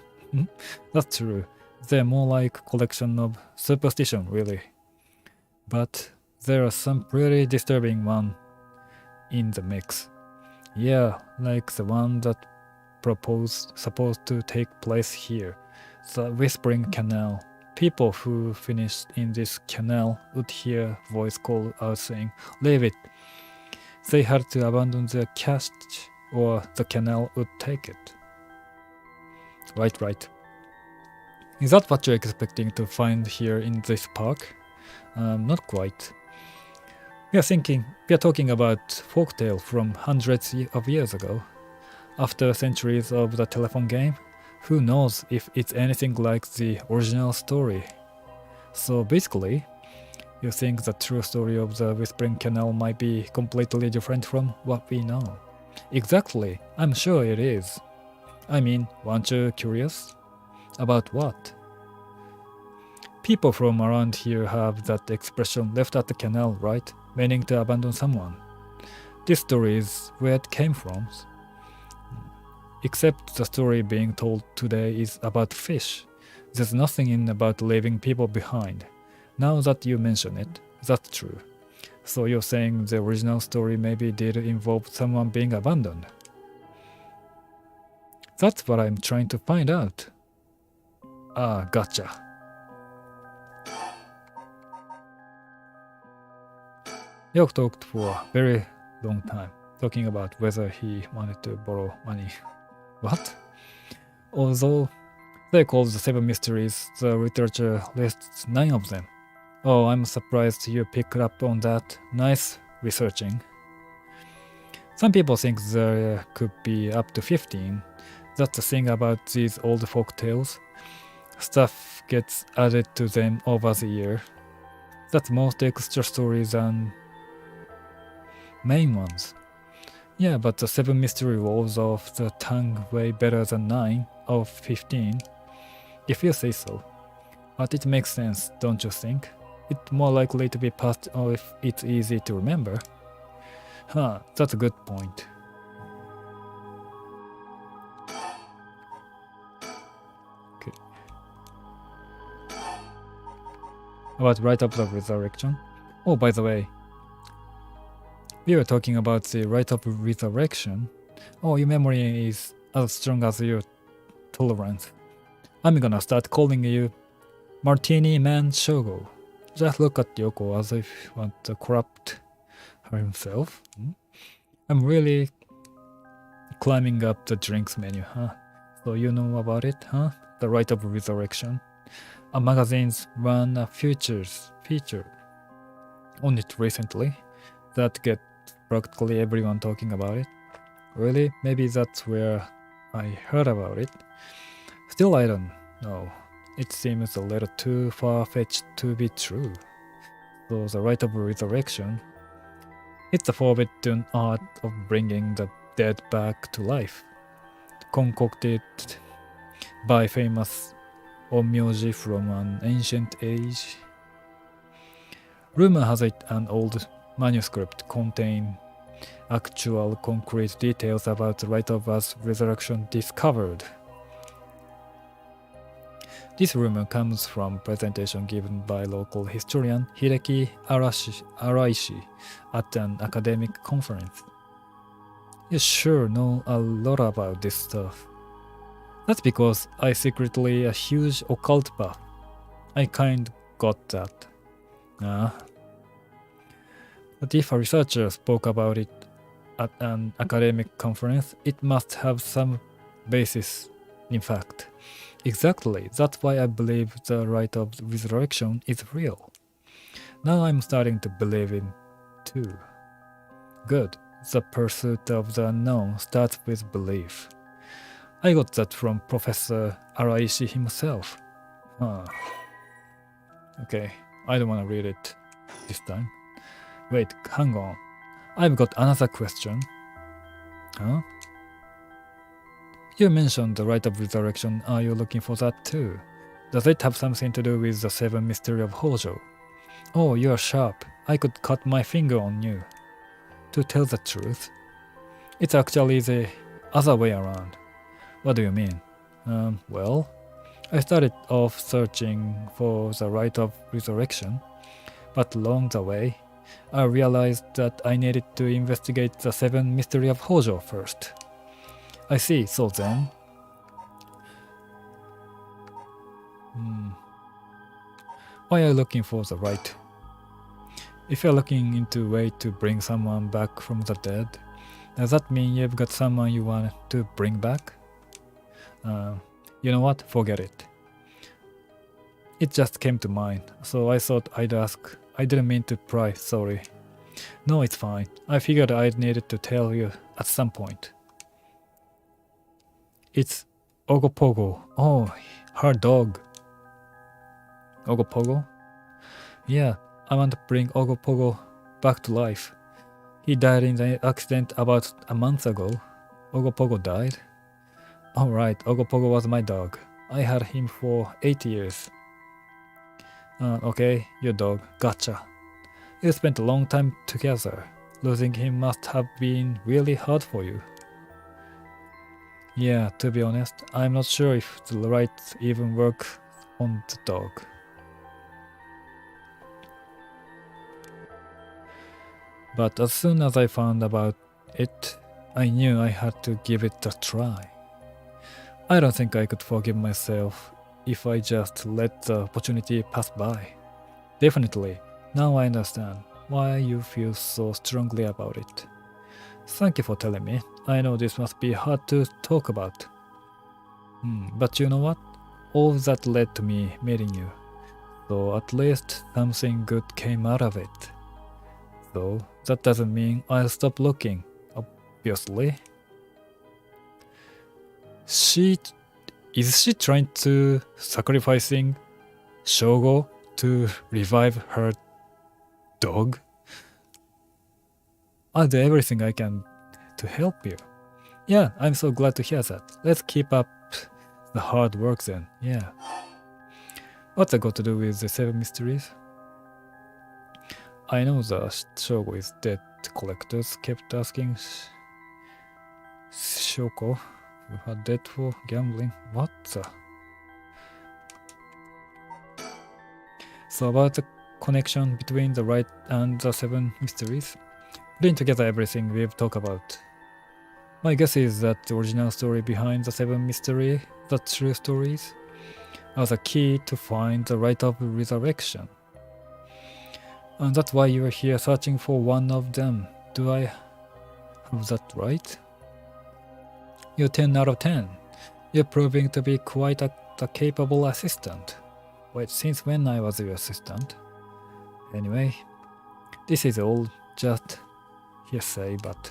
Speaker 1: That's true. They're more like collection of superstition, really. But there are some pretty disturbing one in the mix. Yeah, like the one that supposed to take place here. The Whispering Canal. People who finished in this canal would hear a voice call out saying, "Leave it." They had to abandon their cache or the canal would take it. Right. Is that what you're expecting to find here in this park? Not quite. We are talking about folktale from hundreds of years ago. After centuries of the telephone game, who knows if it's anything like the original story. So basically, you think the true story of the Whispering Canal might be completely different from what we know. Exactly, I'm sure it is. I mean, aren't you curious? About what? People from around here have that expression left at the canal, right? Meaning to abandon someone. This story is where it came from. Except the story being told today is about fish. There's nothing in about leaving people behind. Now that you mention it, that's true. So you're saying the original story maybe did involve someone being abandoned. That's what I'm trying to find out. Ah, gotcha. York talked for a very long time, talking about whether he wanted to borrow money. What? Although they call the Seven Mysteries, the literature lists 9 of them. Oh, I'm surprised you picked up on that. Nice researching. Some people think there could be up to 15. That's the thing about these old folk tales. Stuff gets added to them over the year. That's most extra stories and main ones. Yeah, but the 7 mystery rolls off the tongue way better than 9 of 15, if you say so. But it makes sense, don't you think? It's more likely to be passed on if it's easy to remember. Huh, that's a good point. Okay. About Rite of the Resurrection? Oh, by the way, we were talking about the Rite of Resurrection. Oh, your memory is as strong as your tolerance. I'm gonna start calling you Martini Man Shogo. Just look at Yoko as if he wants to corrupt her himself. I'm really climbing up the drinks menu, huh? So you know about it, huh? The Rite of Resurrection. A magazine's run a feature on it recently that get practically everyone talking about it. Really? Maybe that's where I heard about it. Still, I don't know. It seems a little too far-fetched to be true. So the rite of resurrection, it's the forbidden art of bringing the dead back to life, concocted by famous onmyoji from an ancient age. Rumor has it an old manuscript contain actual concrete details about the rite of resurrection discovered. This rumor comes from presentation given by local historian Hideki Araishi at an academic conference. You sure know a lot about this stuff. That's because I secretly a huge occult buff. I kind got that. But if a researcher spoke about it at an academic conference, it must have some basis in fact. Exactly, that's why I believe the rite of resurrection is real. Now I'm starting to believe it too. Good, the pursuit of the unknown starts with belief. I got that from Professor Araishi himself. Okay, I don't want to read it this time. Wait, hang on. I've got another question. Huh? You mentioned the rite of resurrection. Are you looking for that too? Does it have something to do with the 7 mystery of Honjo? Oh, you are sharp. I could cut my finger on you. To tell the truth, it's actually the other way around. What do you mean? Well, I started off searching for the rite of resurrection, but along the way, I realized that I needed to investigate the 7 mystery of Honjo first. I see, so then... Why are you looking for the rite? If you're looking into a way to bring someone back from the dead, does that mean you've got someone you want to bring back? You know what? Forget it. It just came to mind, so I thought I'd ask. I didn't mean to pry, sorry. No, it's fine. I figured I'd needed to tell you at some point. It's Ogopogo. Oh, her dog. Ogopogo? Yeah, I want to bring Ogopogo back to life. He died in an accident about a month ago. Ogopogo died? Alright, Ogopogo was my dog. I had him for 8 years. Okay, your dog. Gotcha. You spent a long time together. Losing him must have been really hard for you. Yeah, to be honest, I'm not sure if the rights even work on the dog. But as soon as I found about it, I knew I had to give it a try. I don't think I could forgive myself if I just let the opportunity pass by. Definitely, now I understand why you feel so strongly about it. Thank you for telling me. I know this must be hard to talk about. But you know what? All that led to me meeting you. So at least something good came out of it. Though that doesn't mean I'll stop looking, obviously. Is she trying to sacrificing Shogo to revive her dog? I'll do everything I can to help you. Yeah, I'm so glad to hear that. Let's keep up the hard work then. Yeah. What's that got to do with the 7 mysteries? I know the Shogo is dead. Collectors kept asking Shoko who had dead for gambling. What the? So about the connection between the right and the 7 mysteries, putting together everything we've talked about. My guess is that the original story behind the 7 mystery, the true stories, are the key to find the rite of resurrection. And that's why you are here searching for one of them. Do I have that right? You're 10 out of 10. You're proving to be quite a capable assistant. Wait, since when I was your assistant? Anyway, this is all just hearsay, but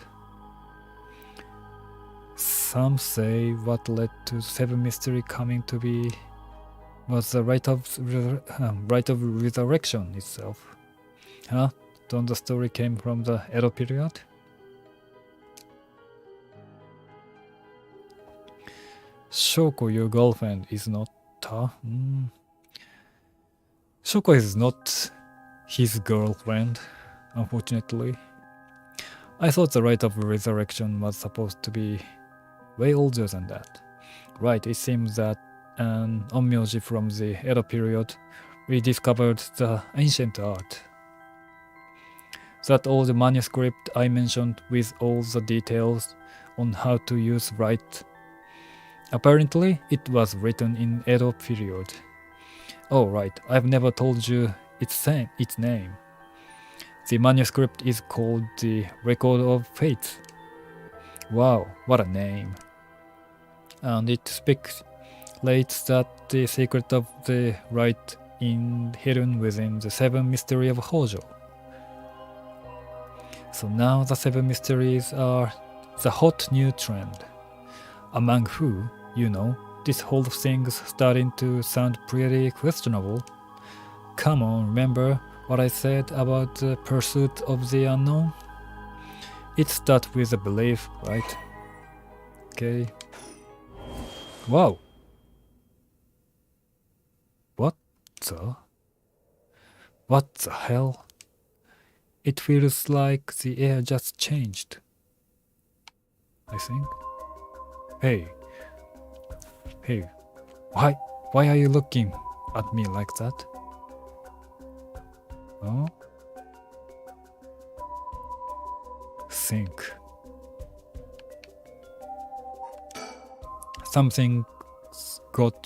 Speaker 1: some say what led to 7 mystery coming to be was the right of resurrection itself. Huh? Don't the story came from the Edo period? Shoko, your girlfriend, is not her? Shoko is not his girlfriend, unfortunately. I thought the rite of resurrection was supposed to be way older than that. Right, it seems that an onmyoji from the Edo period rediscovered the ancient art. That old manuscript I mentioned with all the details on how to use rite. Apparently, it was written in Edo period. Oh right, I've never told you its name. The manuscript is called the Record of Fates. Wow, what a name. And it speculates that the secret of the rite is hidden within the 7 mysteries of Honjo. So now the 7 mysteries are the hot new trend. Among who, you know, this whole thing's starting to sound pretty questionable. Come on, remember what I said about the pursuit of the unknown? It starts with a belief, right? Okay. Wow. What the hell? It feels like the air just changed. I think. Hey, why are you looking at me like that? Oh? Think. Something got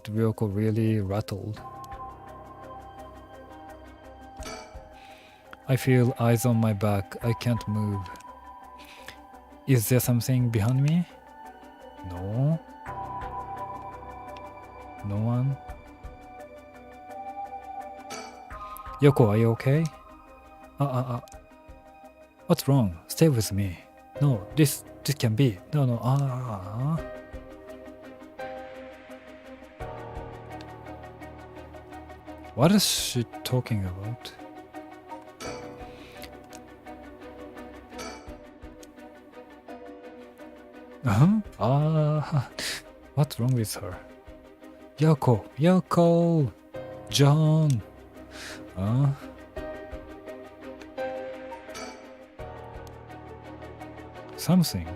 Speaker 1: Ryoko really rattled. I feel eyes on my back. I can't move. Is there something behind me? No. No one? Yoko, are you okay? What's wrong? Stay with me. No, this can be. No. What is she talking about? What's wrong with her? Yoko, John. Something.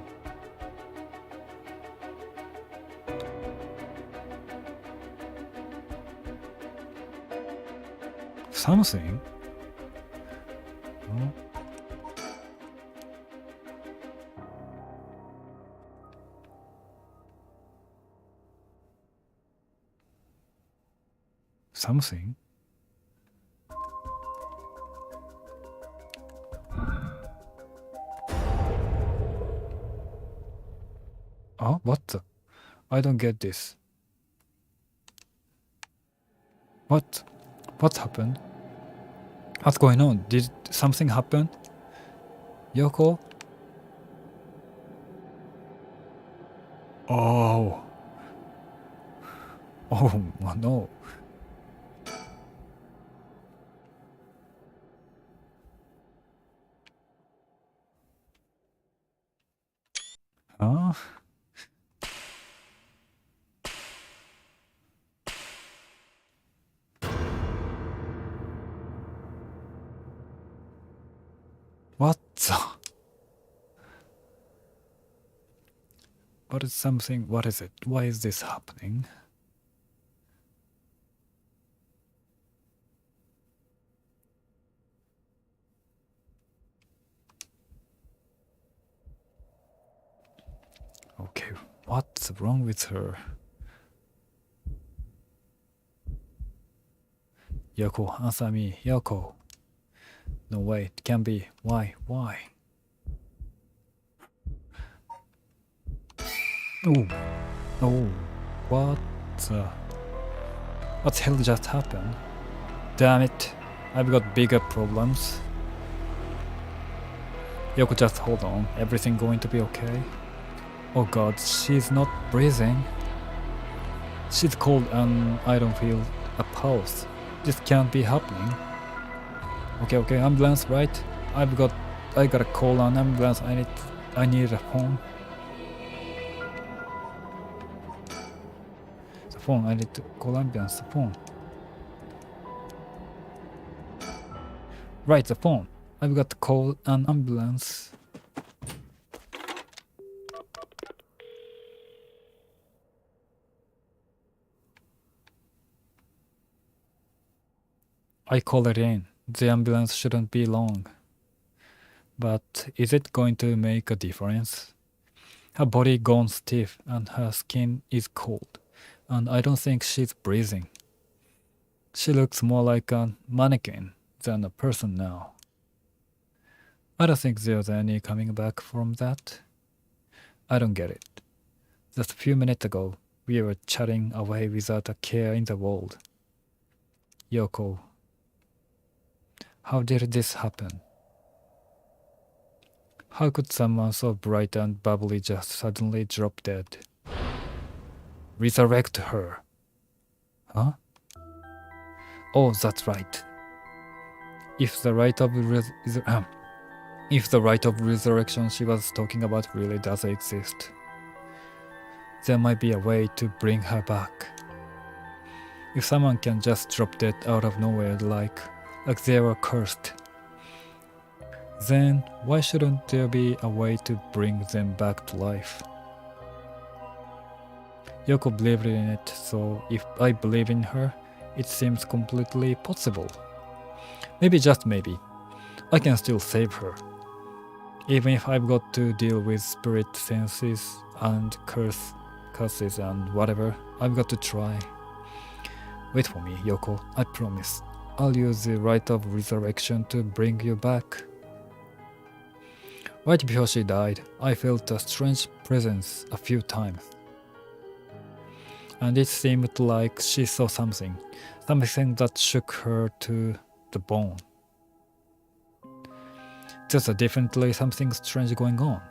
Speaker 1: Something? Something? Oh, what the? I don't get this. What happened? What's going on? Did something happen? Yoko? Oh no. Huh? What the? What is it? Why is this happening? Okay, what's wrong with her? Yoko, answer me, Yoko. No way, it can't be. Why? Oh, what the hell just happened? Damn it, I've got bigger problems. Yoko, just hold on, everything going to be okay? Oh god, she's not breathing. She's cold and I don't feel a pulse. This can't be happening. Okay, ambulance, right? I gotta call an ambulance. I need a phone. The phone, I need to call ambulance. The phone. Right, the phone. I've got to call an ambulance. I call it in. The ambulance shouldn't be long. But is it going to make a difference? Her body gone stiff and her skin is cold, and I don't think she's breathing. She looks more like a mannequin than a person now. I don't think there's any coming back from that. I don't get it. Just a few minutes ago, we were chatting away without a care in the world. Yoko, how did this happen? How could someone so bright and bubbly just suddenly drop dead? Resurrect her. Huh? Oh, that's right. If the right of resurrection she was talking about really does exist, there might be a way to bring her back. If someone can just drop dead out of nowhere like they were cursed, then why shouldn't there be a way to bring them back to life? Yoko believed in it, so if I believe in her, it seems completely possible. Maybe, just maybe, I can still save her. Even if I've got to deal with spirit senses and curses and whatever, I've got to try. Wait for me, Yoko, I promise. I'll use the rite of resurrection to bring you back. Right before she died, I felt a strange presence a few times. And it seemed like she saw something that shook her to the bone. There's definitely something strange going on.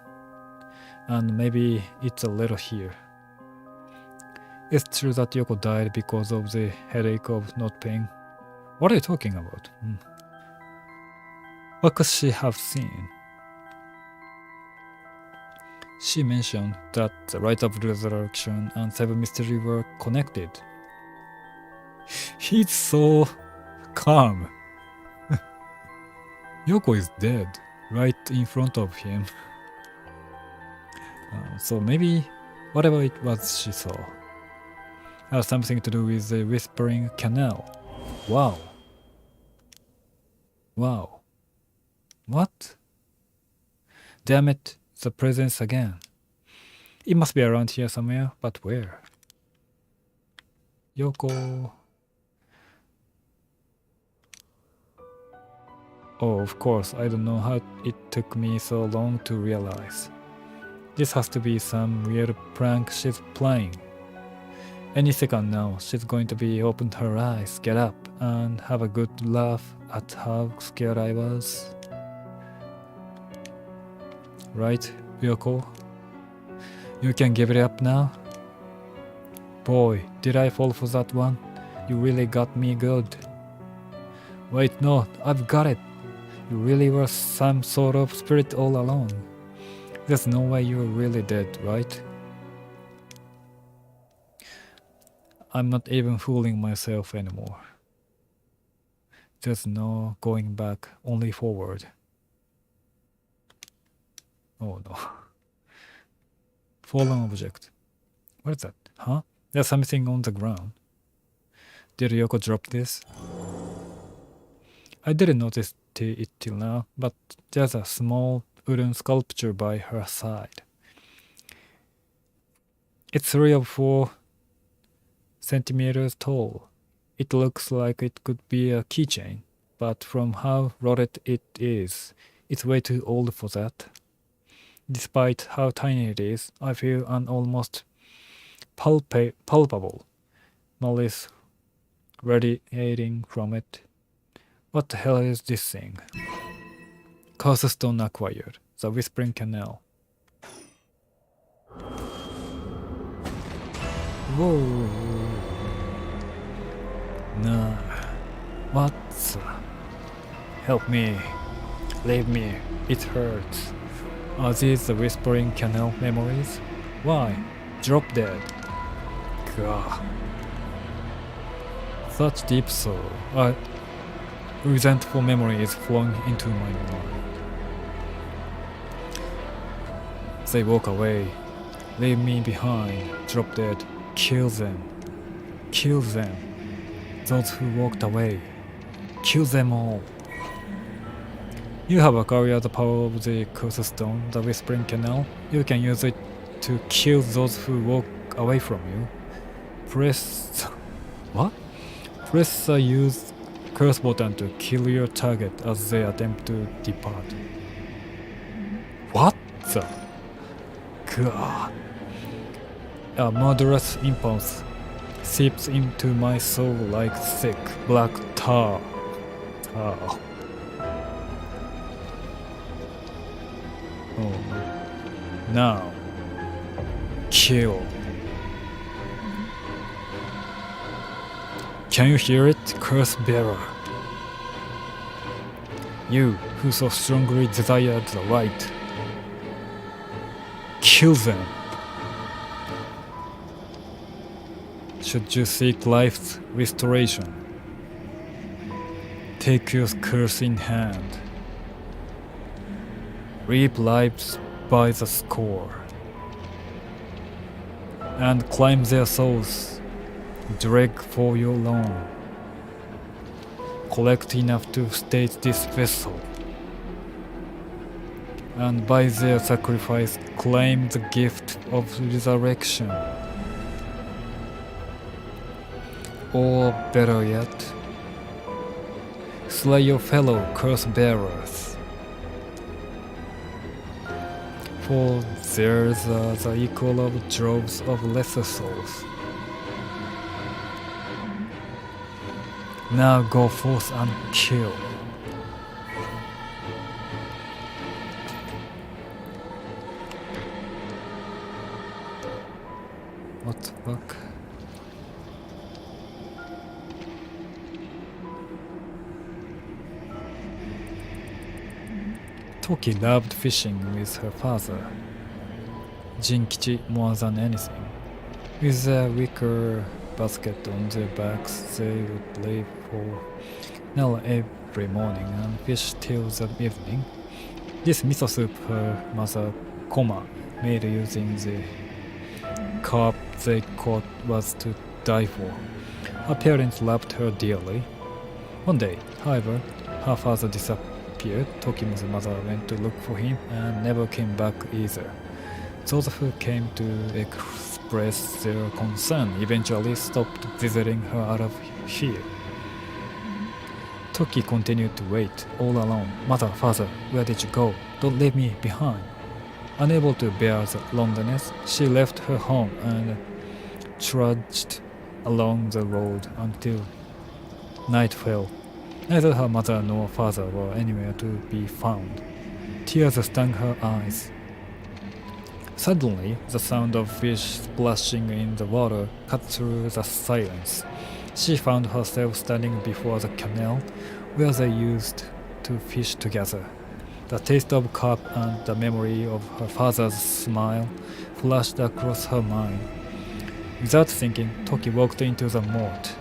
Speaker 1: And maybe it's a little here. It's true that Yoko died because of the headache of not paying. What are you talking about? What could she have seen? She mentioned that the rite of resurrection and seven mystery were connected. He's so calm. Yoko is dead, right in front of him. So maybe whatever it was she saw has something to do with the whispering canal. Wow. What? Damn it, the presence again. It must be around here somewhere, but where? Yoko. Oh, of course, I don't know how it took me so long to realize. This has to be some weird prank she's playing. Any second now, she's going to be opened her eyes, get up, and have a good laugh at how scared I was. Right, Yoko? You can give it up now? Boy, did I fall for that one? You really got me good. Wait, no, I've got it. You really were some sort of spirit all along. There's no way you're really dead, right? I'm not even fooling myself anymore. There's no going back, only forward. Oh no. Fallen object. What is that? Huh? There's something on the ground. Did Yoko drop this? I didn't notice it till now, but there's a small wooden sculpture by her side. It's 3 or 4 centimeters tall. It looks like it could be a keychain, but from how rotted it is, it's way too old for that. Despite how tiny it is, I feel an almost palpable malice radiating from it. What the hell is this thing? Curse stone acquired. The Whispering Canal. Whoa. Nah. What? Help me. Leave me. It hurts. Are these the whispering canal memories? Why? Drop dead. Gah. Such deep sorrow. Resentful memories flowing into my mind. They walk away. Leave me behind. Drop dead. Kill them. Kill them. Those who walked away. Kill them all. You have acquired the power of the Curse Stone, the Whispering Canal. You can use it to kill those who walk away from you. Press... What? Press the use curse button to kill your target as they attempt to depart. What the... God. A murderous impulse seeps into my soul like thick black tar. Oh. Now. Kill. Can you hear it, curse bearer? You who so strongly desired the light. Kill them. Should you seek life's restoration, take your curse in hand. Reap lives by the score, and climb their souls. Drag for your loan. Collect enough to stage this vessel, and by their sacrifice claim the gift of resurrection. Or better yet, slay your fellow curse bearers. For theirs are the equal of droves of lesser souls. Now go forth and kill. What the fuck? Toki loved fishing with her father, Jinkichi, more than anything. With a wicker basket on their backs, they would leave for Nara every morning and fish till the evening. This miso soup her mother, Koma, made using the carp they caught was to die for. Her parents loved her dearly. One day, however, her father disappeared. Toki's mother went to look for him and never came back either. Those who came to express their concern eventually stopped visiting her out of fear. Toki continued to wait, all alone. Mother, father, where did you go? Don't leave me behind. Unable to bear the loneliness, she left her home and trudged along the road until night fell. Neither her mother nor father were anywhere to be found. Tears stung her eyes. Suddenly, the sound of fish splashing in the water cut through the silence. She found herself standing before the canal where they used to fish together. The taste of carp and the memory of her father's smile flashed across her mind. Without thinking, Toki walked into the moat.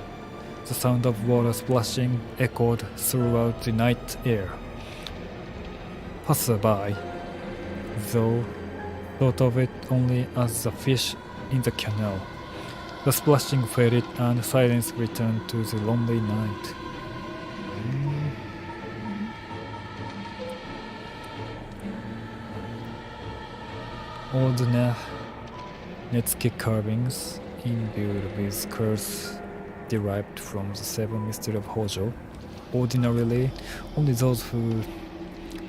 Speaker 1: The sound of water splashing echoed throughout the night air. Passerby, though, thought of it only as the fish in the canal. The splashing faded and silence returned to the lonely night. Old Netsuke carvings imbued with curse derived from the seven mysteries of Honjo. Ordinarily, only those who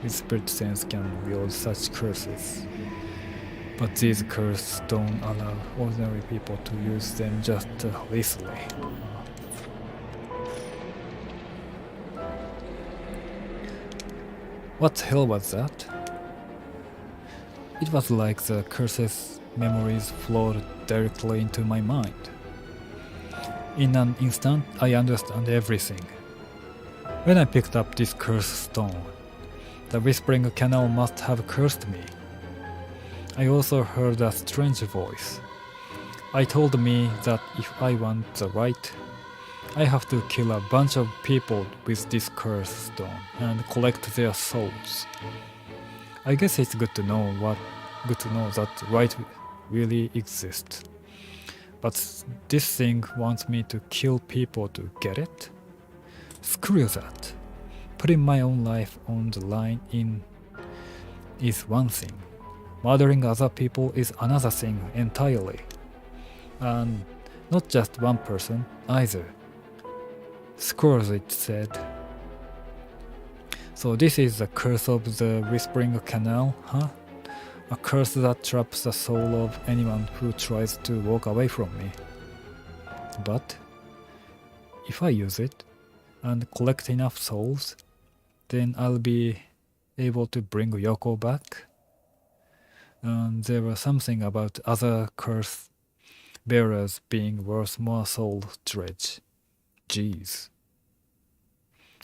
Speaker 1: with spirit sense can wield such curses. But these curses don't allow ordinary people to use them just easily. What the hell was that? It was like the curse's memories flowed directly into my mind. In an instant, I understand everything. When I picked up this cursed stone, the Whispering Canal must have cursed me. I also heard a strange voice. It told me that if I want the light, I have to kill a bunch of people with this cursed stone and collect their souls. I guess it's good to know that light really exists. But this thing wants me to kill people to get it? Screw that. Putting my own life on the line is one thing. Murdering other people is another thing entirely. And not just one person either. Scores, it said. So this is the curse of the Whispering Canal, huh? A curse that traps the soul of anyone who tries to walk away from me. But if I use it and collect enough souls, then I'll be able to bring Yoko back. And there was something about other curse bearers being worth more soul dredge. Jeez.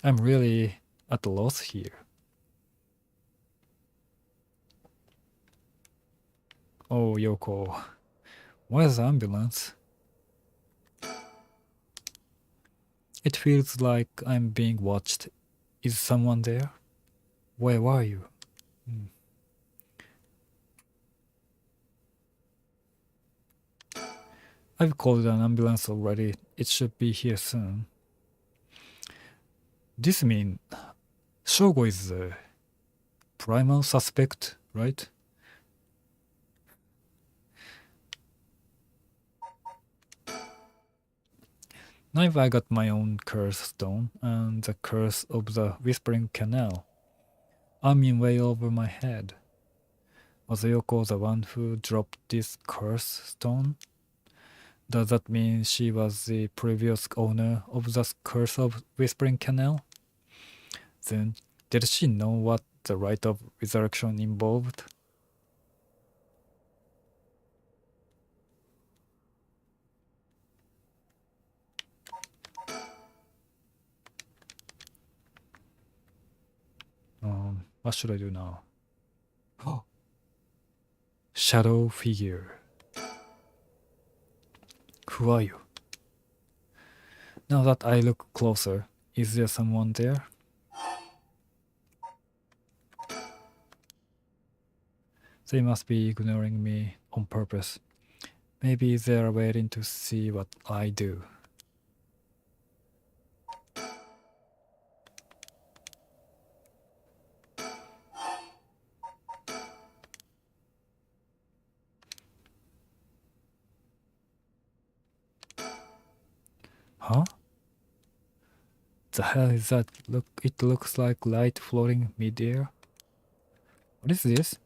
Speaker 1: I'm really at a loss here. Oh, Yoko. Where's the ambulance? It feels like I'm being watched. Is someone there? Where are you? I've called an ambulance already. It should be here soon. This means Shogo is the primal suspect, right? Now I got my own curse stone and the curse of the Whispering Canal. I'm in way over my head. Was Yoko the one who dropped this curse stone? Does that mean she was the previous owner of the curse of Whispering Canal? Then, did she know what the rite of resurrection involved? What should I do now? Shadow figure. Who are you? Now that I look closer, is there someone there? They must be ignoring me on purpose. Maybe they're waiting to see what I do. Huh? The hell is that? Look, it looks like light floating mid-air. What is this?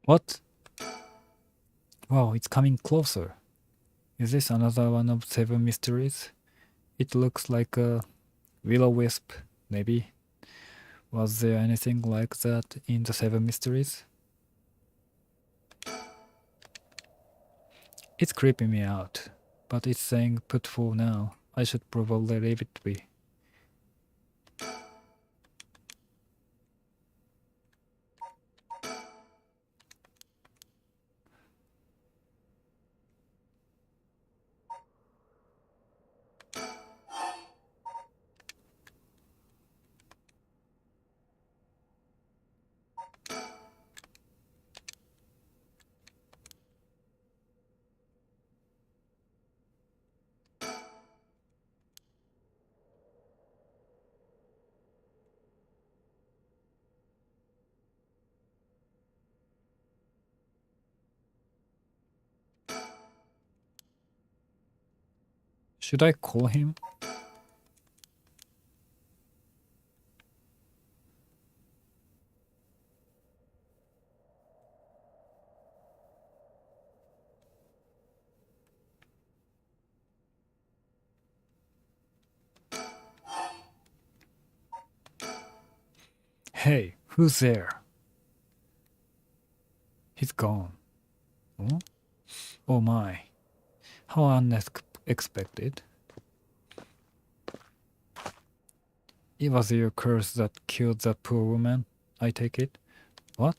Speaker 1: What? Wow, it's coming closer. Is this another one of 7 mysteries? It looks like a will-o-wisp, maybe. Was there anything like that in the 7 mysteries? It's creeping me out, but it's saying put for now. I should probably leave it be. Should I call him? Hey, who's there? He's gone. Oh, oh my. How unexpected. It was your curse that killed that poor woman, I take it. What?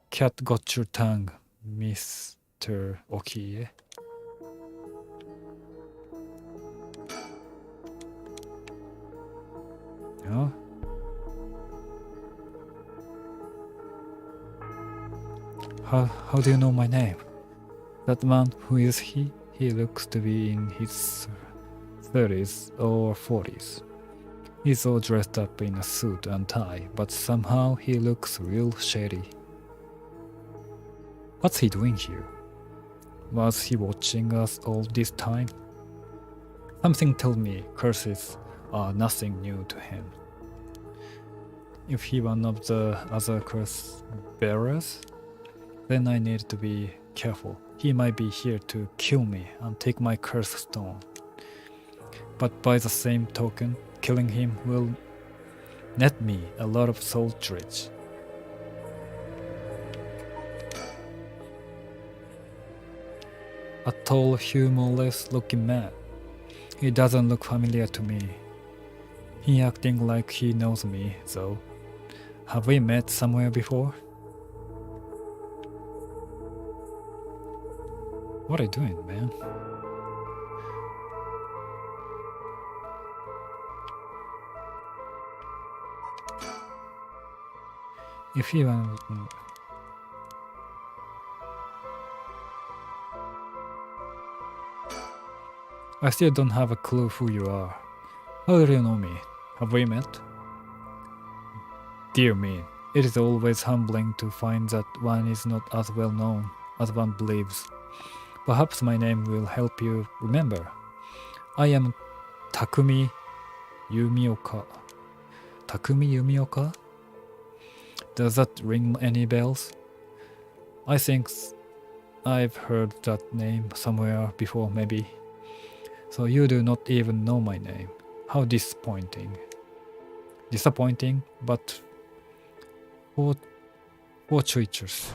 Speaker 1: Cat got your tongue, Mr. Okie. Huh? How do you know my name? That man, who is he? He looks to be in his 30s or 40s. He's all dressed up in a suit and tie, but somehow he looks real shady. What's he doing here? Was he watching us all this time? Something told me curses are nothing new to him. If he one of the other curse bearers, then I need to be careful. He might be here to kill me and take my curse stone. But by the same token, killing him will net me a lot of soul rich. A tall, humorless looking man. He doesn't look familiar to me. He acting like he knows me, though. Have we met somewhere before? What are you doing, man? If you I still don't have a clue who you are. How do you know me? Have we met? Dear me, it is always humbling to find that one is not as well known as one believes. Perhaps my name will help you remember. I am Takumi Yumioka. Takumi Yumioka? Does that ring any bells? I think I've heard that name somewhere before, maybe. So you do not even know my name. How disappointing. Disappointing, but fortuitous.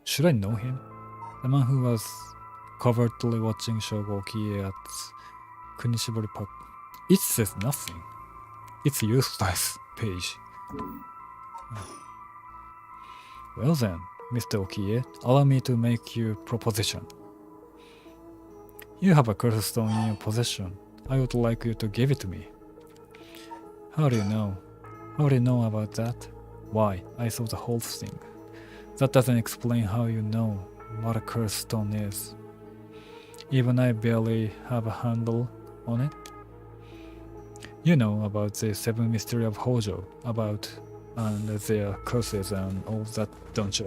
Speaker 1: Should I know him? The man who was covertly watching Shogoki at Kunishibori Park. It says nothing. It's a useless page. Well then, Mr. Okie, allow me to make you a proposition. You have a curse stone in your possession. I would like you to give it to me. How do you know? How do you know about that? Why, I saw the whole thing. That doesn't explain how you know what a curse stone is. Even I barely have a handle on it. You know about the 7 mystery of Honjo, about and their curses and all that, don't you?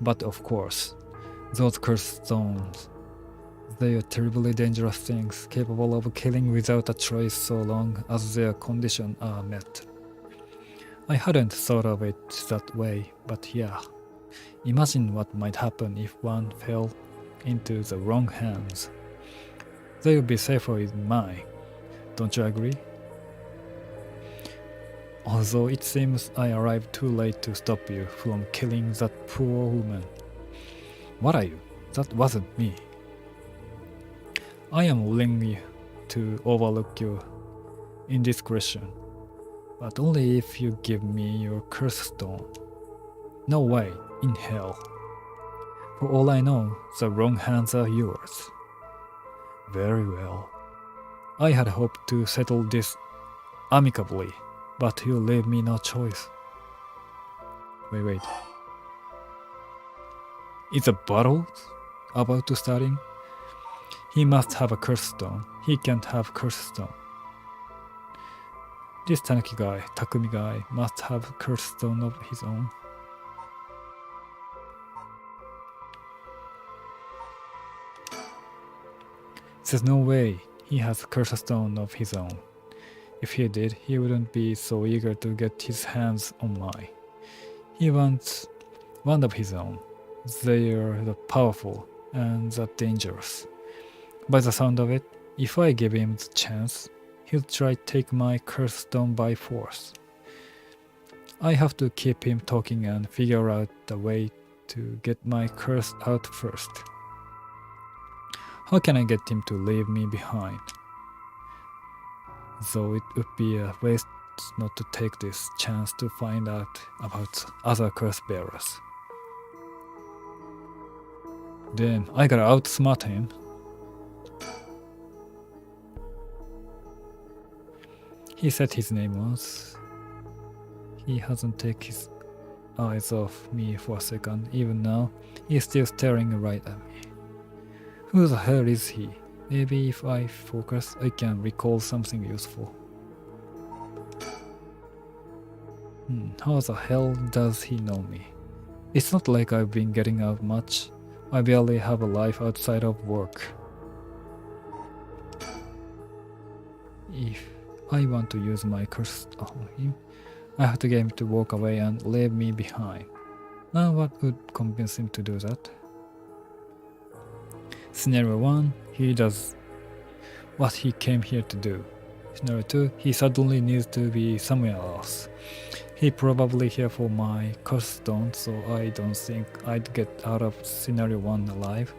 Speaker 1: But of course, those curse stones, they are terribly dangerous things, capable of killing without a trace so long as their conditions are met. I hadn't thought of it that way, but yeah. Imagine what might happen if one fell into the wrong hands. They would be safer in mine. Don't you agree? Although it seems I arrived too late to stop you from killing that poor woman. What are you? That wasn't me. I am willing to overlook your indiscretion, but only if you give me your curse stone. No way in hell. For all I know, the wrong hands are yours. Very well. I had hoped to settle this amicably, but you leave me no choice. Wait. Is a battle about to starting? He must have a curse stone. He can't have curse stone. This Tanuki guy, Takumi guy, must have a curse stone of his own. There's no way he has a curse stone of his own. If he did, he wouldn't be so eager to get his hands on mine. He wants one of his own. They are the powerful, and that dangerous. By the sound of it, if I give him the chance, he'll try to take my curse stone by force. I have to keep him talking and figure out the way to get my curse out first. How can I get him to leave me behind? Though it would be a waste not to take this chance to find out about other curse bearers. Then I gotta outsmart him. He said his name once. He hasn't taken his eyes off me for a second. Even now, he's still staring right at me. Who the hell is he? Maybe if I focus, I can recall something useful. How the hell does he know me? It's not like I've been getting out much. I barely have a life outside of work. If I want to use my curse on him, I have to get him to walk away and leave me behind. Now what would convince him to do that? Scenario 1, he does what he came here to do. Scenario 2, he suddenly needs to be somewhere else. He probably here for my curse stone, so I don't think I'd get out of scenario 1 alive.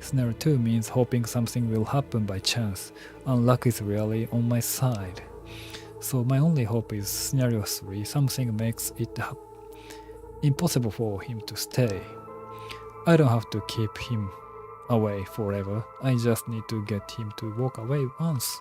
Speaker 1: Scenario 2 means hoping something will happen by chance, and luck is really on my side. So my only hope is scenario 3, something makes it impossible for him to stay. I don't have to keep him away forever, I just need to get him to walk away once.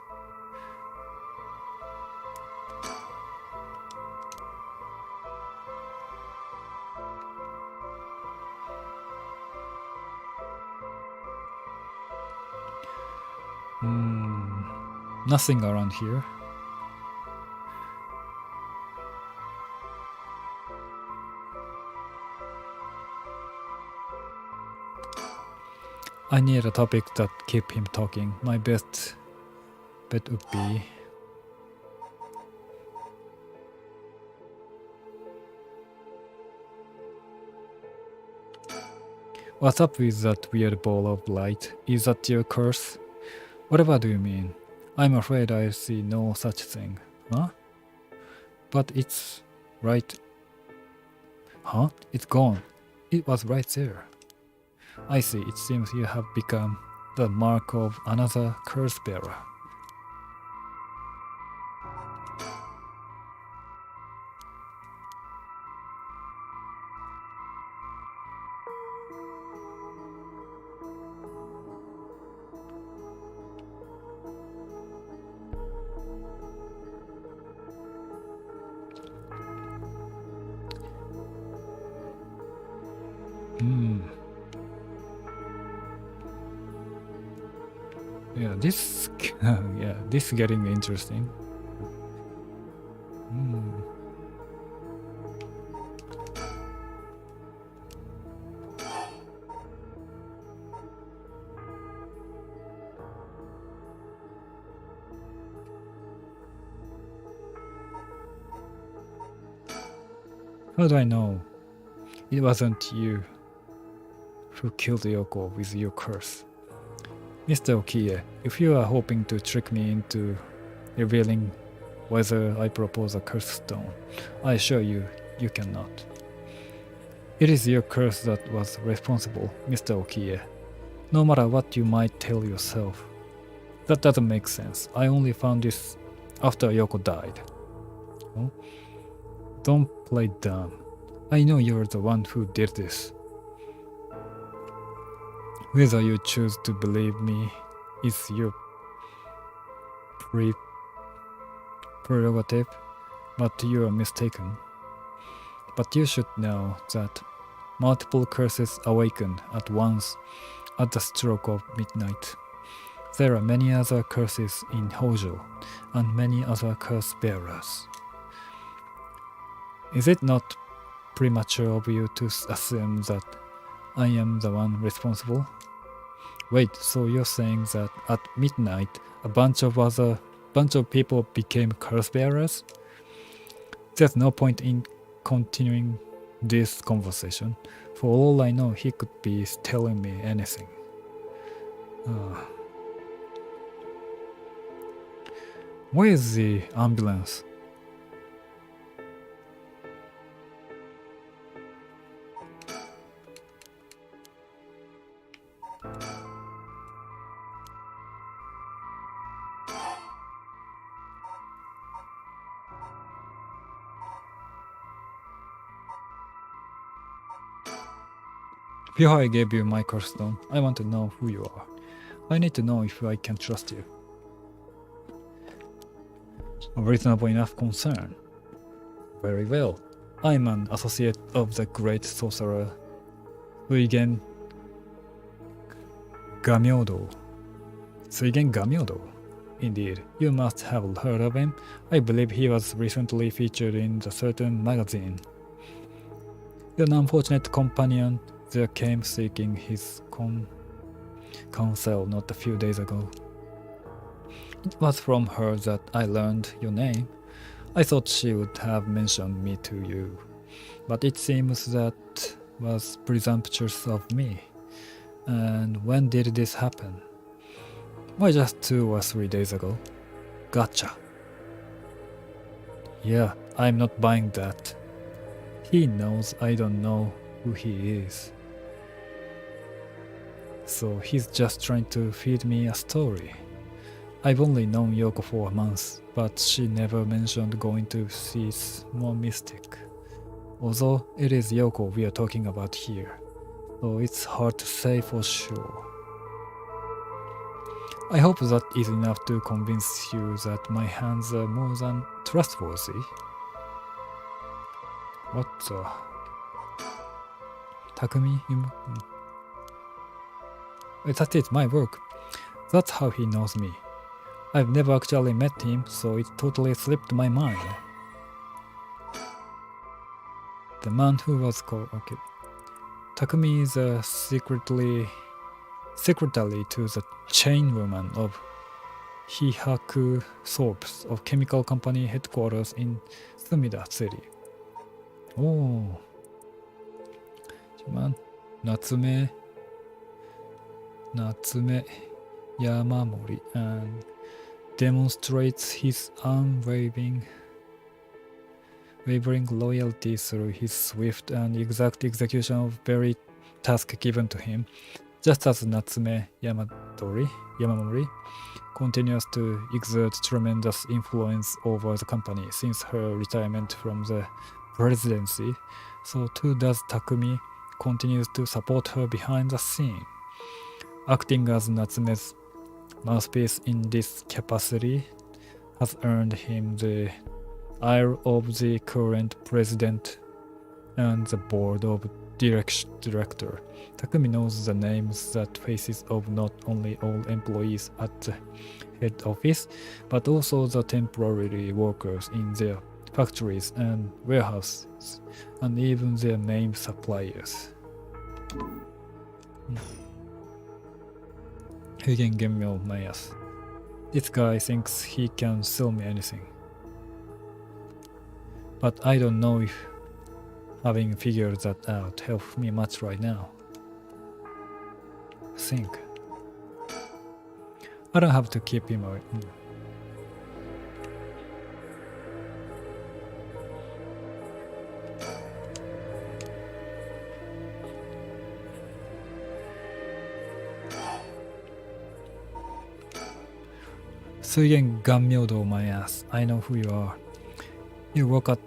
Speaker 1: Nothing around here. I need a topic that keep him talking. My best bet would be what's up with that weird ball of light? Is that your curse? Whatever do you mean? I'm afraid I see no such thing. Huh? But it's right. Huh? It's gone. It was right there. I see, it seems you have become the mark of another curse bearer. Yeah, this this is getting interesting. How do I know it wasn't you who killed Yoko with your curse? Mr. Okie, if you are hoping to trick me into revealing whether I propose a curse stone, I assure you, you cannot. It is your curse that was responsible, Mr. Okie, no matter what you might tell yourself. That doesn't make sense. I only found this after Yoko died. Oh? Don't play dumb. I know you're the one who did this. Whether you choose to believe me is your prerogative, but you are mistaken. But you should know that multiple curses awaken at once at the stroke of midnight. There are many other curses in Honjo, and many other curse bearers. Is it not premature of you to assume that I am the one responsible? Wait, so you're saying that at midnight a bunch of people became curse bearers? There's no point in continuing this conversation. For all I know, he could be telling me anything. Where is the ambulance? Before I gave you my custom, I want to know who you are. I need to know if I can trust you. A reasonable enough concern. Very well. I'm an associate of the great sorcerer Suigen Gamyodo. Suigen Gamyodo. Indeed, you must have heard of him. I believe he was recently featured in a certain magazine. An unfortunate companion there came seeking his counsel not a few days ago. It was from her that I learned your name. I thought she would have mentioned me to you, but it seems that was presumptuous of me. And when did this happen? Why, just 2 or 3 days ago. Gotcha. Yeah, I'm not buying that. He knows I don't know who he is. So he's just trying to feed me a story. I've only known Yoko for a month, but she never mentioned going to see more mystic. Although it is Yoko we are talking about here, so it's hard to say for sure. I hope that is enough to convince you that my hands are more than trustworthy. What the... Takumi? That's it, my work. That's how he knows me. I've never actually met him, so it totally slipped my mind. The man who was called... Okay. Takumi is a secretary to the chainwoman of Hihaku Soaps of chemical company headquarters in Sumida City. Oh. Man, Natsume Yamamori, and demonstrates his unwavering loyalty through his swift and exact execution of very task given to him, just as Natsume Yamamori continues to exert tremendous influence over the company since her retirement from the presidency, so too does Takumi continues to support her behind the scene. Acting as Natsume's mouthpiece in this capacity has earned him the ire of the current president and the board of director. Takumi knows the names and faces of not only all employees at the head office, but also the temporary workers in their factories and warehouses, and even their main suppliers. He can give me all my ass. This guy thinks he can sell me anything. But I don't know if having figured that out helps me much right now. Think. I don't have to keep him away. Suigen Gammyodo, my ass. I know who you are. You work at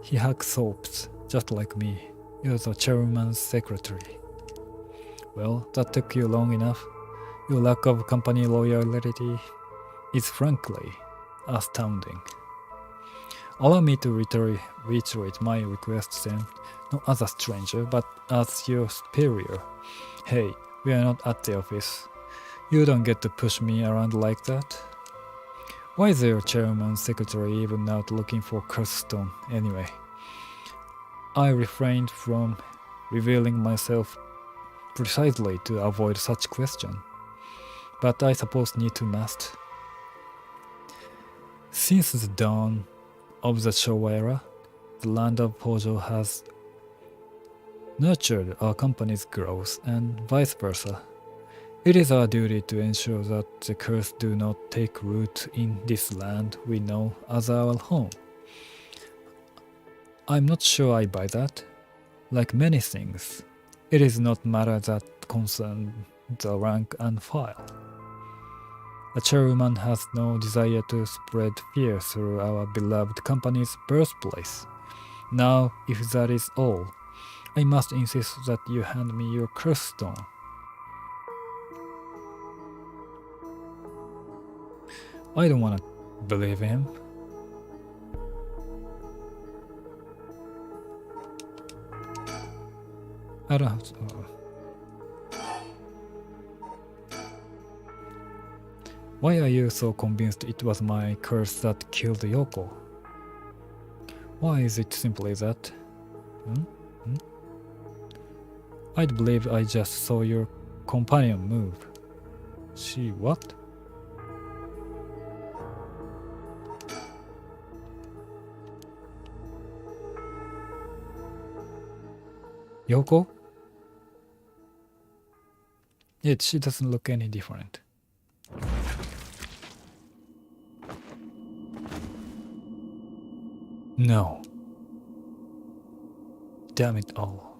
Speaker 1: Hihaku Soaps, just like me. You're the chairman's secretary. Well, that took you long enough. Your lack of company loyalty is frankly astounding. Allow me to reiterate my request then, not as a stranger, but as your superior. Hey, we are not at the office. You don't get to push me around like that. Why is your chairman's secretary even out looking for Kirstone anyway? I refrained from revealing myself precisely to avoid such question, but I suppose need to must. Since the dawn of the Showa era, the land of Honjo has nurtured our company's growth and vice versa. It is our duty to ensure that the curse do not take root in this land we know as our home. I'm not sure I buy that. Like many things, it is not matter that concern the rank and file. The chairwoman has no desire to spread fear through our beloved company's birthplace. Now, if that is all, I must insist that you hand me your curse stone. I don't want to believe him. I don't have to. Why are you so convinced it was my curse that killed Yoko? Why is it simply that? I'd believe I just saw your companion move. She what? Yoko? Yet she doesn't look any different. No. Damn it all.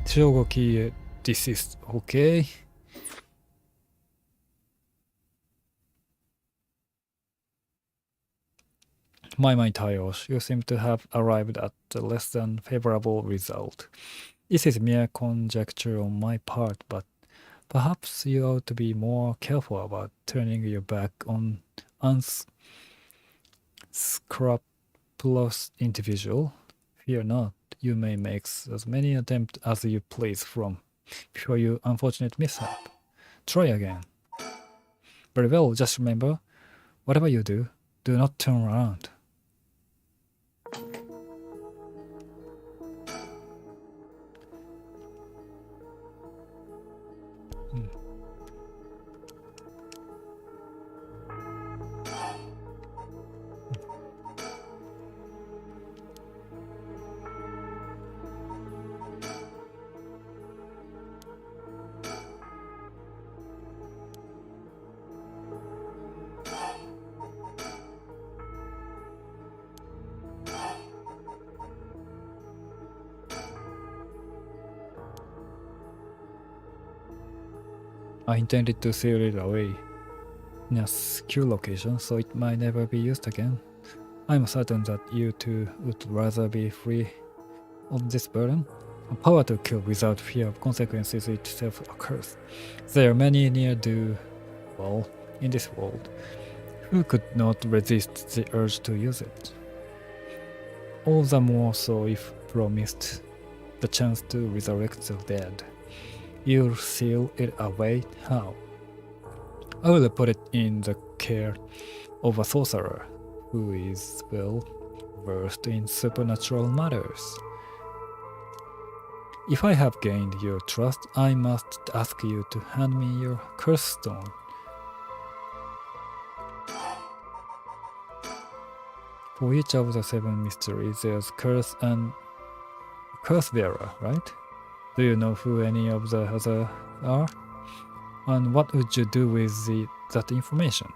Speaker 1: Shogoki, this is okay. My Yosh, you seem to have arrived at a less than favorable result. This is mere conjecture on my part, but perhaps you ought to be more careful about turning your back on unscrupulous individual. Fear not, you may make as many attempts as you please from before your unfortunate mishap. Try again. Very well, just remember, whatever you do, do not turn around. I intended to seal it away in a secure location, so it might never be used again. I'm certain that you two would rather be free of this burden. A power to kill without fear of consequences is itself a curse. There are many near-do-well in this world who could not resist the urge to use it. All the more so if promised the chance to resurrect the dead. You'll seal it away? How? I will put it in the care of a sorcerer who is well versed in supernatural matters. If I have gained your trust, I must ask you to hand me your curse stone. For each of the 7 mysteries, there's curse and curse bearer, right? Do you know who any of the other are? And what would you do with that information?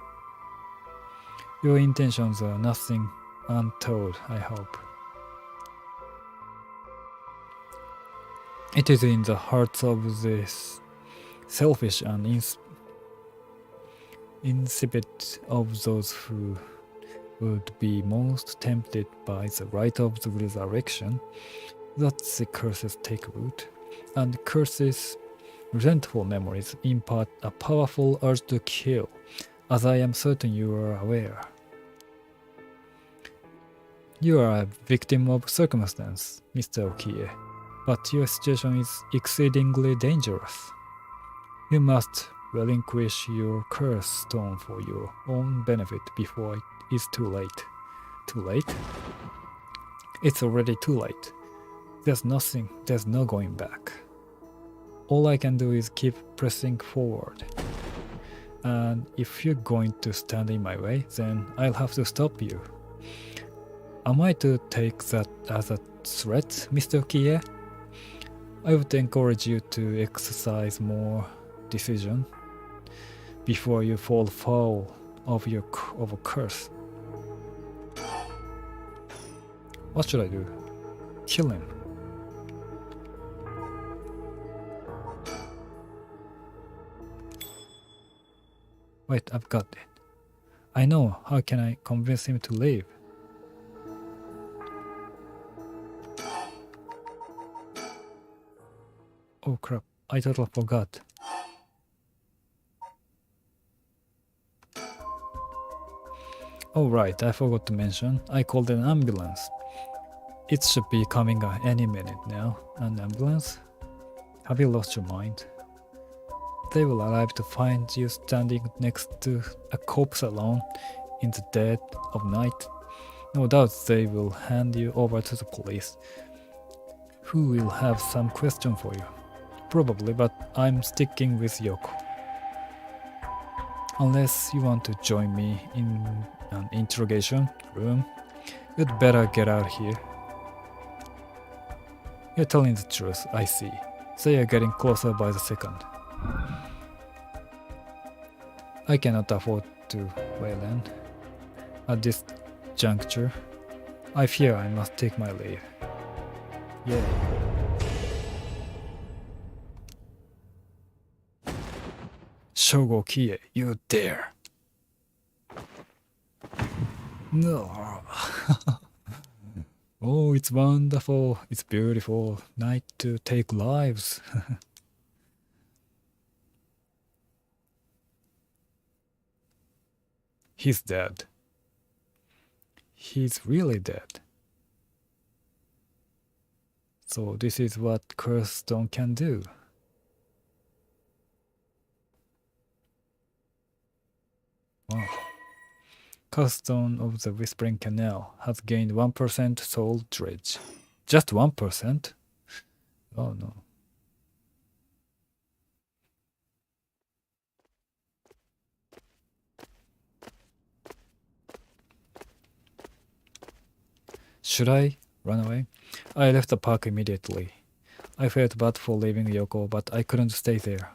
Speaker 1: Your intentions are nothing untold, I hope. It is in the hearts of this selfish and insipid of those who would be most tempted by the right of the resurrection that the curses take root. And curses, resentful memories impart a powerful urge to kill, as I am certain you are aware. You are a victim of circumstance, Mr. Okie, but your situation is exceedingly dangerous. You must relinquish your curse stone for your own benefit before it is too late. Too late? It's already too late. There's no going back. All I can do is keep pressing forward. And if you're going to stand in my way, then I'll have to stop you. Am I to take that as a threat, Mr. Kie? I would encourage you to exercise more decision before you fall foul of a curse. What should I do? Kill him. Wait, I've got it. I know. How can I convince him to leave? Oh crap, I totally forgot. Oh right, I forgot to mention. I called an ambulance. It should be coming any minute now. An ambulance? Have you lost your mind? They will arrive to find you standing next to a corpse alone in the dead of night. No doubt they will hand you over to the police, who will have some question for you. Probably, but I'm sticking with Yoko. Unless you want to join me in an interrogation room, you'd better get out here. You're telling the truth, I see. They are getting closer by the second. I cannot afford to Wayland. At this juncture, I fear I must take my leave. Yay. Shogo Kie, you dare! No. Oh, it's wonderful. It's beautiful. Night to take lives. He's dead. He's really dead. So this is what Cursed Stone can do. Wow. Cursed Stone of the Whispering Canal has gained 1% soul dredge. Just 1%? Oh no. Should I run away? I left the park immediately. I felt bad for leaving Yoko, but I couldn't stay there.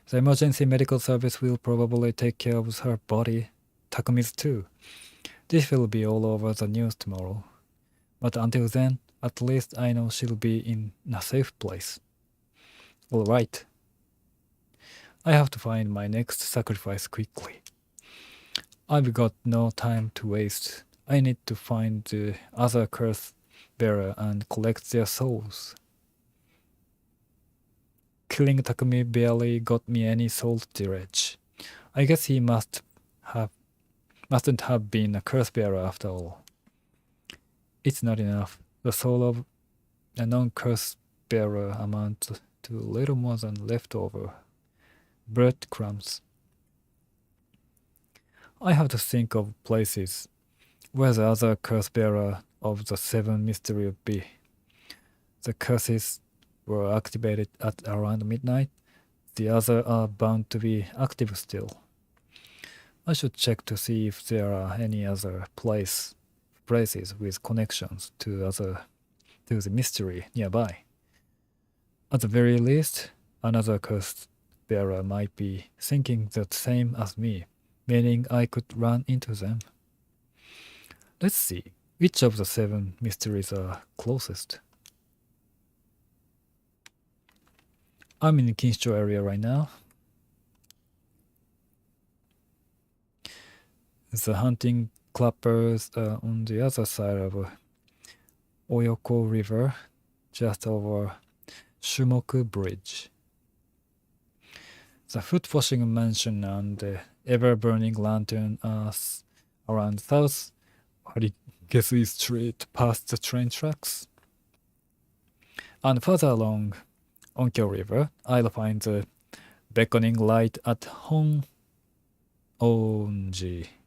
Speaker 1: The emergency medical service will probably take care of her body, Takumi's too. This will be all over the news tomorrow. But until then, at least I know she'll be in a safe place. Alright. I have to find my next sacrifice quickly. I've got no time to waste. I need to find the other curse bearer and collect their souls. Killing Takumi barely got me any soul dredge. I guess he mustn't have been a curse bearer after all. It's not enough. The soul of a non-curse bearer amounts to little more than leftover breadcrumbs. I have to think of places where the other curse bearer of the 7 mystery would be. The curses were activated at around midnight. The others are bound to be active still. I should check to see if there are any other places with connections to the mystery nearby. At the very least, another curse bearer might be thinking the same as me, meaning I could run into them. Let's see, which of the 7 mysteries are closest? I'm in the Kinsho area right now. The hunting clappers are on the other side of Oyoko River, just over Shumoku Bridge. The foot washing mansion and the ever-burning lantern are around south Harigesi Street past the train tracks. And further along Onkyo River, I'll find the beckoning light at Honjo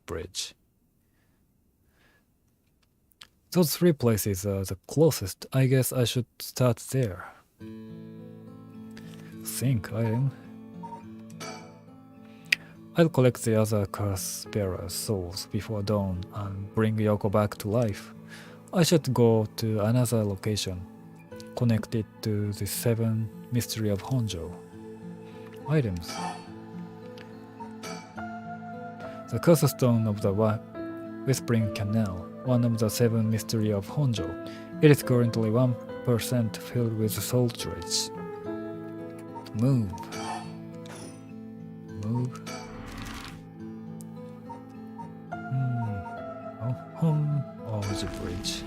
Speaker 1: Bridge. Those 3 places are the closest. I guess I should start there. Think item. I'll collect the other curse bearer's souls before dawn and bring Yoko back to life. I should go to another location, connected to the 7 mystery of Honjo. Items. The curse stone of the Whispering Canal, one of the 7 mystery of Honjo. It is currently 1% filled with soul traits. Move. Move. Honjo Bridge.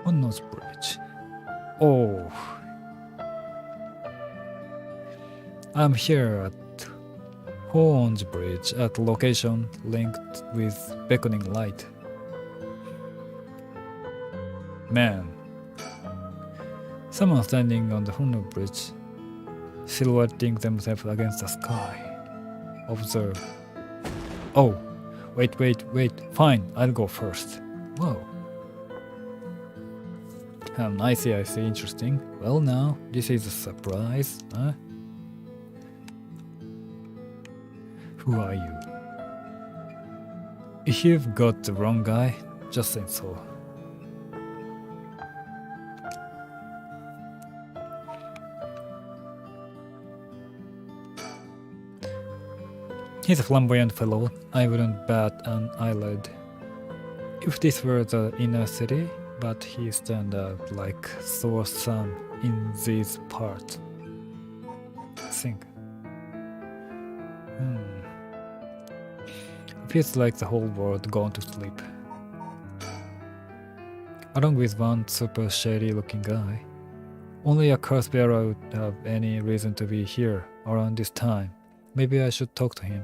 Speaker 1: Honno's Bridge. Oh. I'm here at Honjo Bridge at location linked with beckoning light. Man. Someone standing on the Honjo Bridge, silhouetting themselves against the sky. Observe. Oh. Wait. Fine, I'll go first. Whoa. I see. Interesting. Well now, this is a surprise, huh? Who are you? If you've got the wrong guy, just say so. He's a flamboyant fellow. I wouldn't bat an eyelid if this were the inner city, but he stands out like Thor's son in these parts. Think. Feels like the whole world gone to sleep. Along with one super shady looking guy. Only a curse bearer would have any reason to be here around this time. Maybe I should talk to him.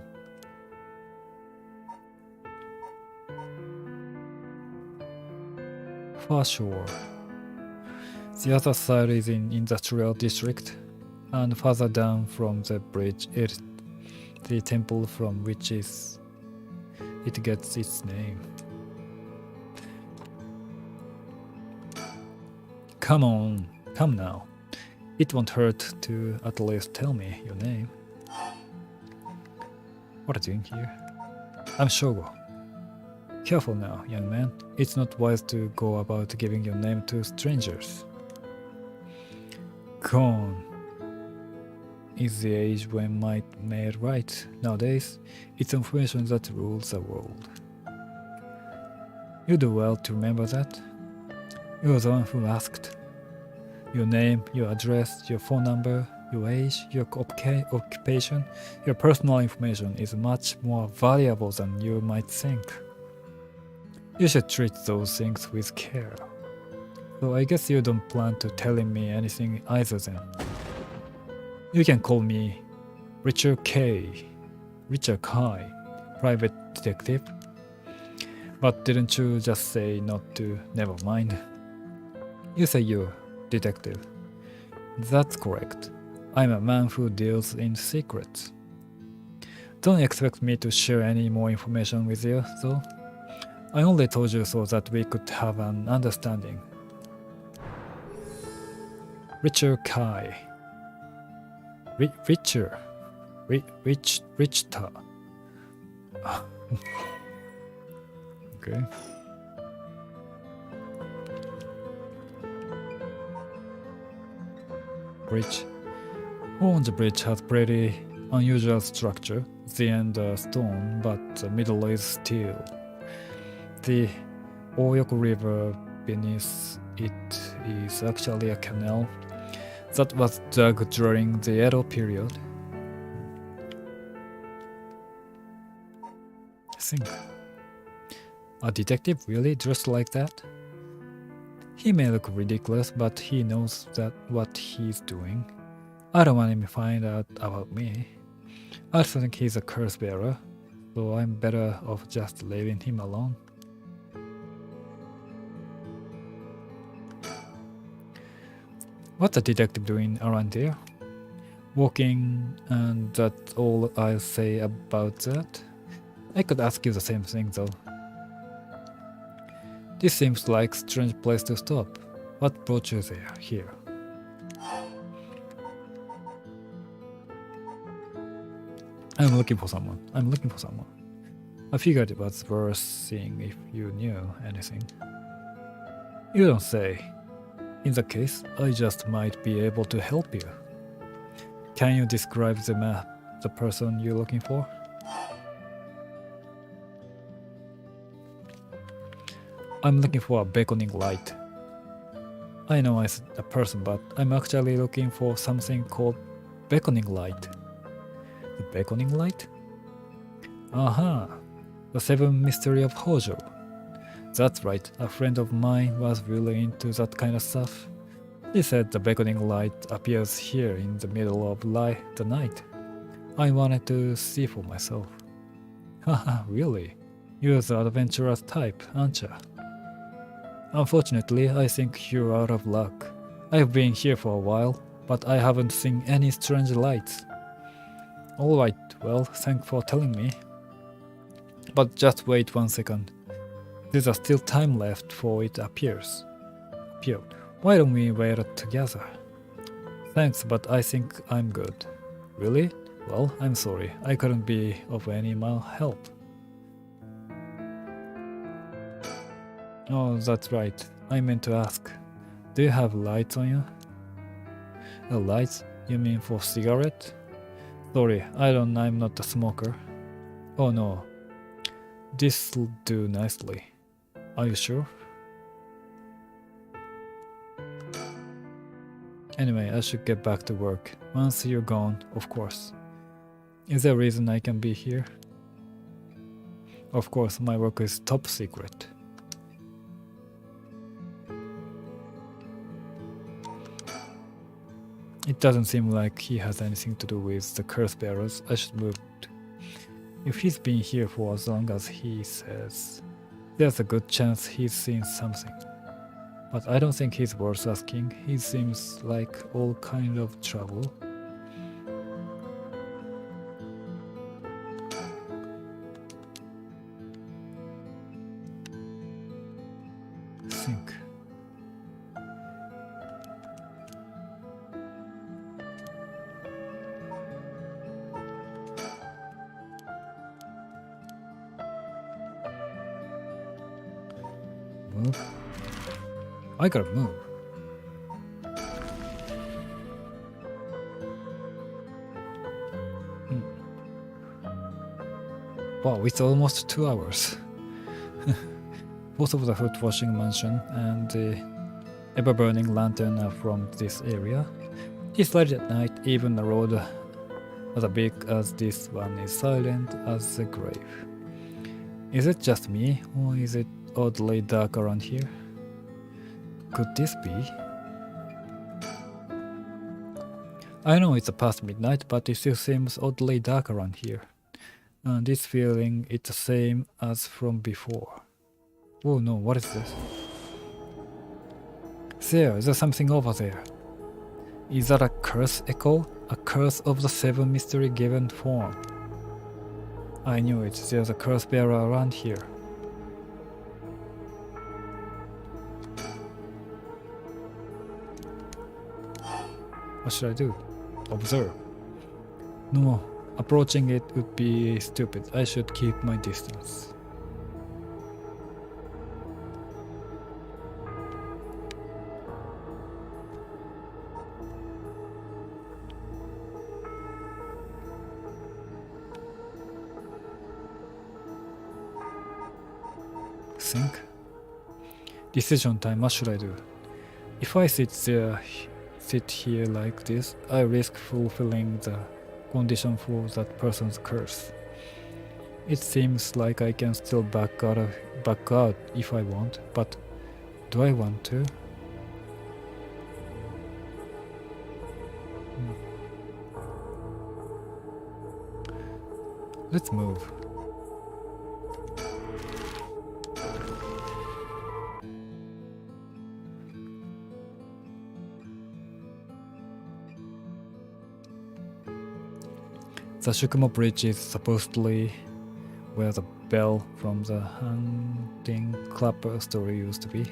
Speaker 1: For sure. The other side is in industrial district, and further down from the bridge is the temple from which it gets its name. Come on, come now. It won't hurt to at least tell me your name. What are you doing here? I'm Shogo. Careful now, young man. It's not wise to go about giving your name to strangers. Gone is the age when might made right. Nowadays, it's information that rules the world. You do well to remember that. You're the one who asked. Your name, your address, your phone number, your age, your occupation, your personal information is much more valuable than you might think. You should treat those things with care. So I guess you don't plan to telling me anything either then. You can call me Richard Kai, private detective. But didn't you just say not to? Never mind. You say you're detective. That's correct. I'm a man who deals in secrets. Don't expect me to share any more information with you, though. I only told you so that we could have an understanding. Richard Kai. Richter. Okay. Bridge. Honjo Bridge has pretty unusual structure. The end stone, but the middle is steel. The Oyoko River beneath it is actually a canal that was dug during the Edo period. Think. A detective really dressed like that? He may look ridiculous, but he knows that what he's doing. I don't want him to find out about me. I also think he's a curse bearer, so I'm better off just leaving him alone. What's a detective doing around here? Walking, and that's all I'll say about that. I could ask you the same thing though. This seems like a strange place to stop. What brought you here? I'm looking for someone. I'm looking for someone. I figured it was worth seeing if you knew anything. You don't say. In that case, I just might be able to help you. Can you describe the map, the person you're looking for? I'm looking for a beckoning light. I know I'm a person, but I'm actually looking for something called beckoning light. The beckoning light? Aha! The Seven Mystery of Honjo. That's right, a friend of mine was really into that kind of stuff. He said the beckoning light appears here in the middle of the night. I wanted to see for myself. Haha, really? You're the adventurous type, aren't you? Unfortunately, I think you're out of luck. I've been here for a while, but I haven't seen any strange lights. Alright, well, thanks for telling me. But just wait 1 second. There's still time left for it appears. Why don't we wait together? Thanks, but I think I'm good. Really? Well, I'm sorry. I couldn't be of any help. Oh, that's right. I meant to ask. Do you have lights on you? Lights? You mean for cigarette? Sorry, I'm not a smoker. Oh no. This'll do nicely. Are you sure? Anyway, I should get back to work. Once you're gone, of course. Is there a reason I can be here? Of course, my work is top secret. It doesn't seem like he has anything to do with the curse bearers. I should move. If he's been here for as long as he says, there's a good chance he's seen something. But I don't think he's worth asking. He seems like all kind of trouble. Think. Move. I gotta move. Wow, it's almost 2 hours. Both of the foot washing mansion and the ever-burning lantern are from this area. It's light at night, even the road as big as this one is silent as the grave. Is it just me, or is it oddly dark around here? Could this be? I know it's past midnight, but it still seems oddly dark around here. And this feeling is the same as from before. Oh no, what is this? There's something over there. Is that a curse echo? A curse of the seven mystery given form. I knew it, there's a curse bearer around here. What should I do? Observe. No, approaching it would be stupid. I should keep my distance. Think. Decision time, what should I do? If I sit here like this, I risk fulfilling the condition for that person's curse. It seems like I can still back out if I want, but do I want to? Let's move. The Shukumo Bridge is supposedly where the bell from the hunting clapper story used to be.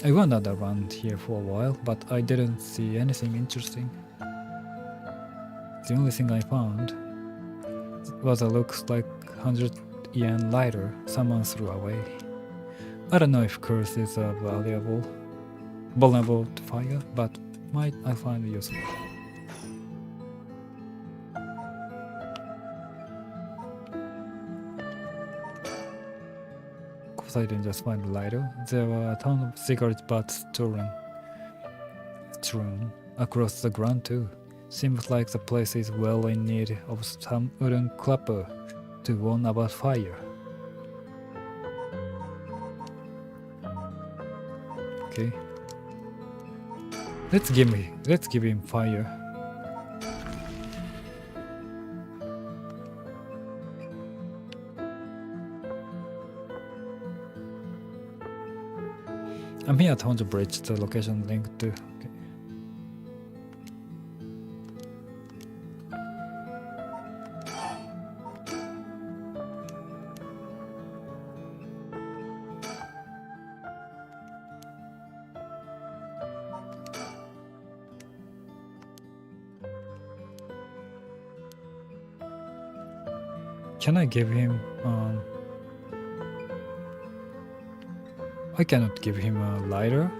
Speaker 1: I wandered around here for a while, but I didn't see anything interesting. The only thing I found was a looks like 100 yen lighter someone threw away. I don't know if curse is vulnerable to fire, but might I find it useful. Cause I didn't just find the lighter. There were a ton of cigarette butts strewn across the ground too. Seems like the place is well in need of some wooden clapper to warn about fire. Okay. Let's give him fire. I'm here at Honjo Bridge, the location linked to. Okay. Can I give him I cannot give him a lighter.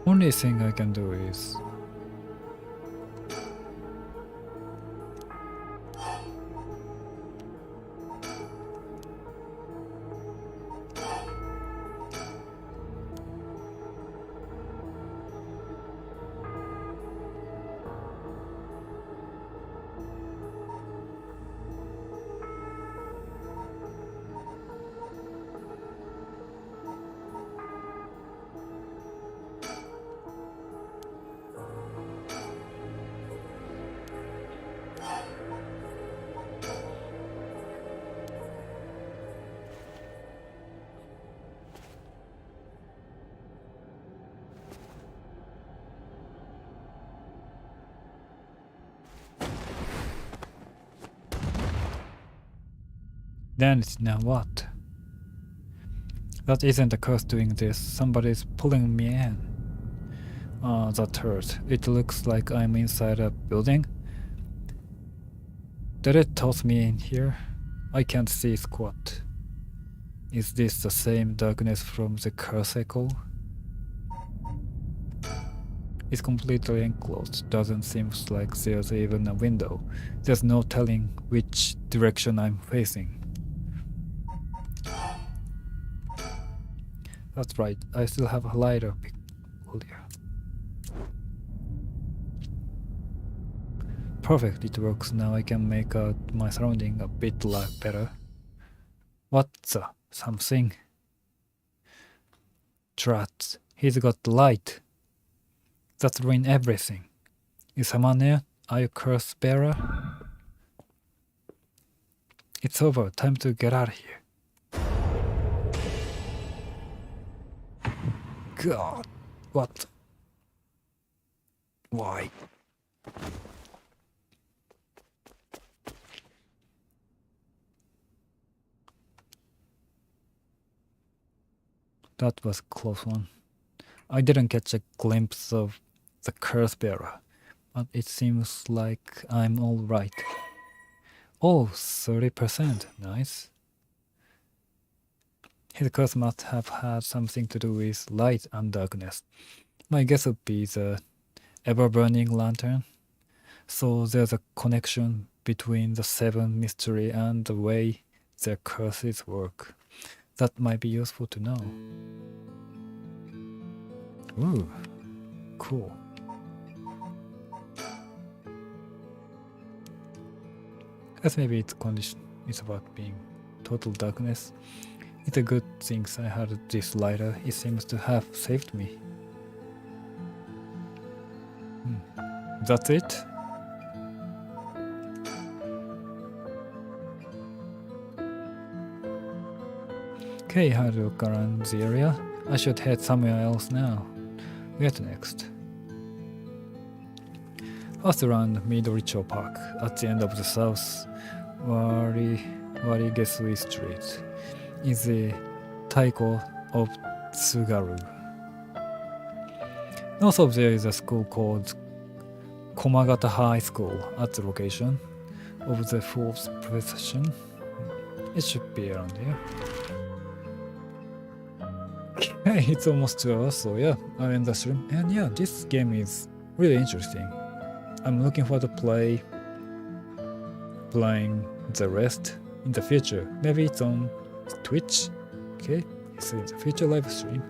Speaker 1: Only thing I can do is then it's now what? That isn't a curse doing this. Somebody's pulling me in. That hurt. It looks like I'm inside a building. Did it toss me in here? I can't see squat. Is this the same darkness from the curse echo? It's completely enclosed. Doesn't seem like there's even a window. There's no telling which direction I'm facing. That's right, I still have a lighter earlier. Perfect, it works. Now I can make out my surrounding a bit better. What the? Something? Drat, he's got the light. That's ruined everything. Is someone there? Are you curse bearer? It's over, time to get out of here. God, what? Why? That was a close one. I didn't catch a glimpse of the curse bearer, but it seems like I'm all right. Oh, 30%, nice. His curse must have had something to do with light and darkness. My guess would be the ever-burning lantern. So there's a connection between the seven mystery and the way their curses work. That might be useful to know. Ooh, cool. Guess maybe it's condition. It's about being total darkness. It's a good thing I had this lighter. It seems to have saved me. That's it? Okay, how to look around the area? I should head somewhere else now. Where to next? First around Midoricho Park, at the end of the South Warigesui Street, is the Taiko of Tsugaru. North of there is a school called Komagata High School at the location of the fourth profession. It should be around here. Hey, it's almost 2 hours, so yeah, I'll end the stream. And yeah, this game is really interesting. I'm looking forward to playing the rest in the future. Maybe it's on Twitch. Okay, it's in the future live stream.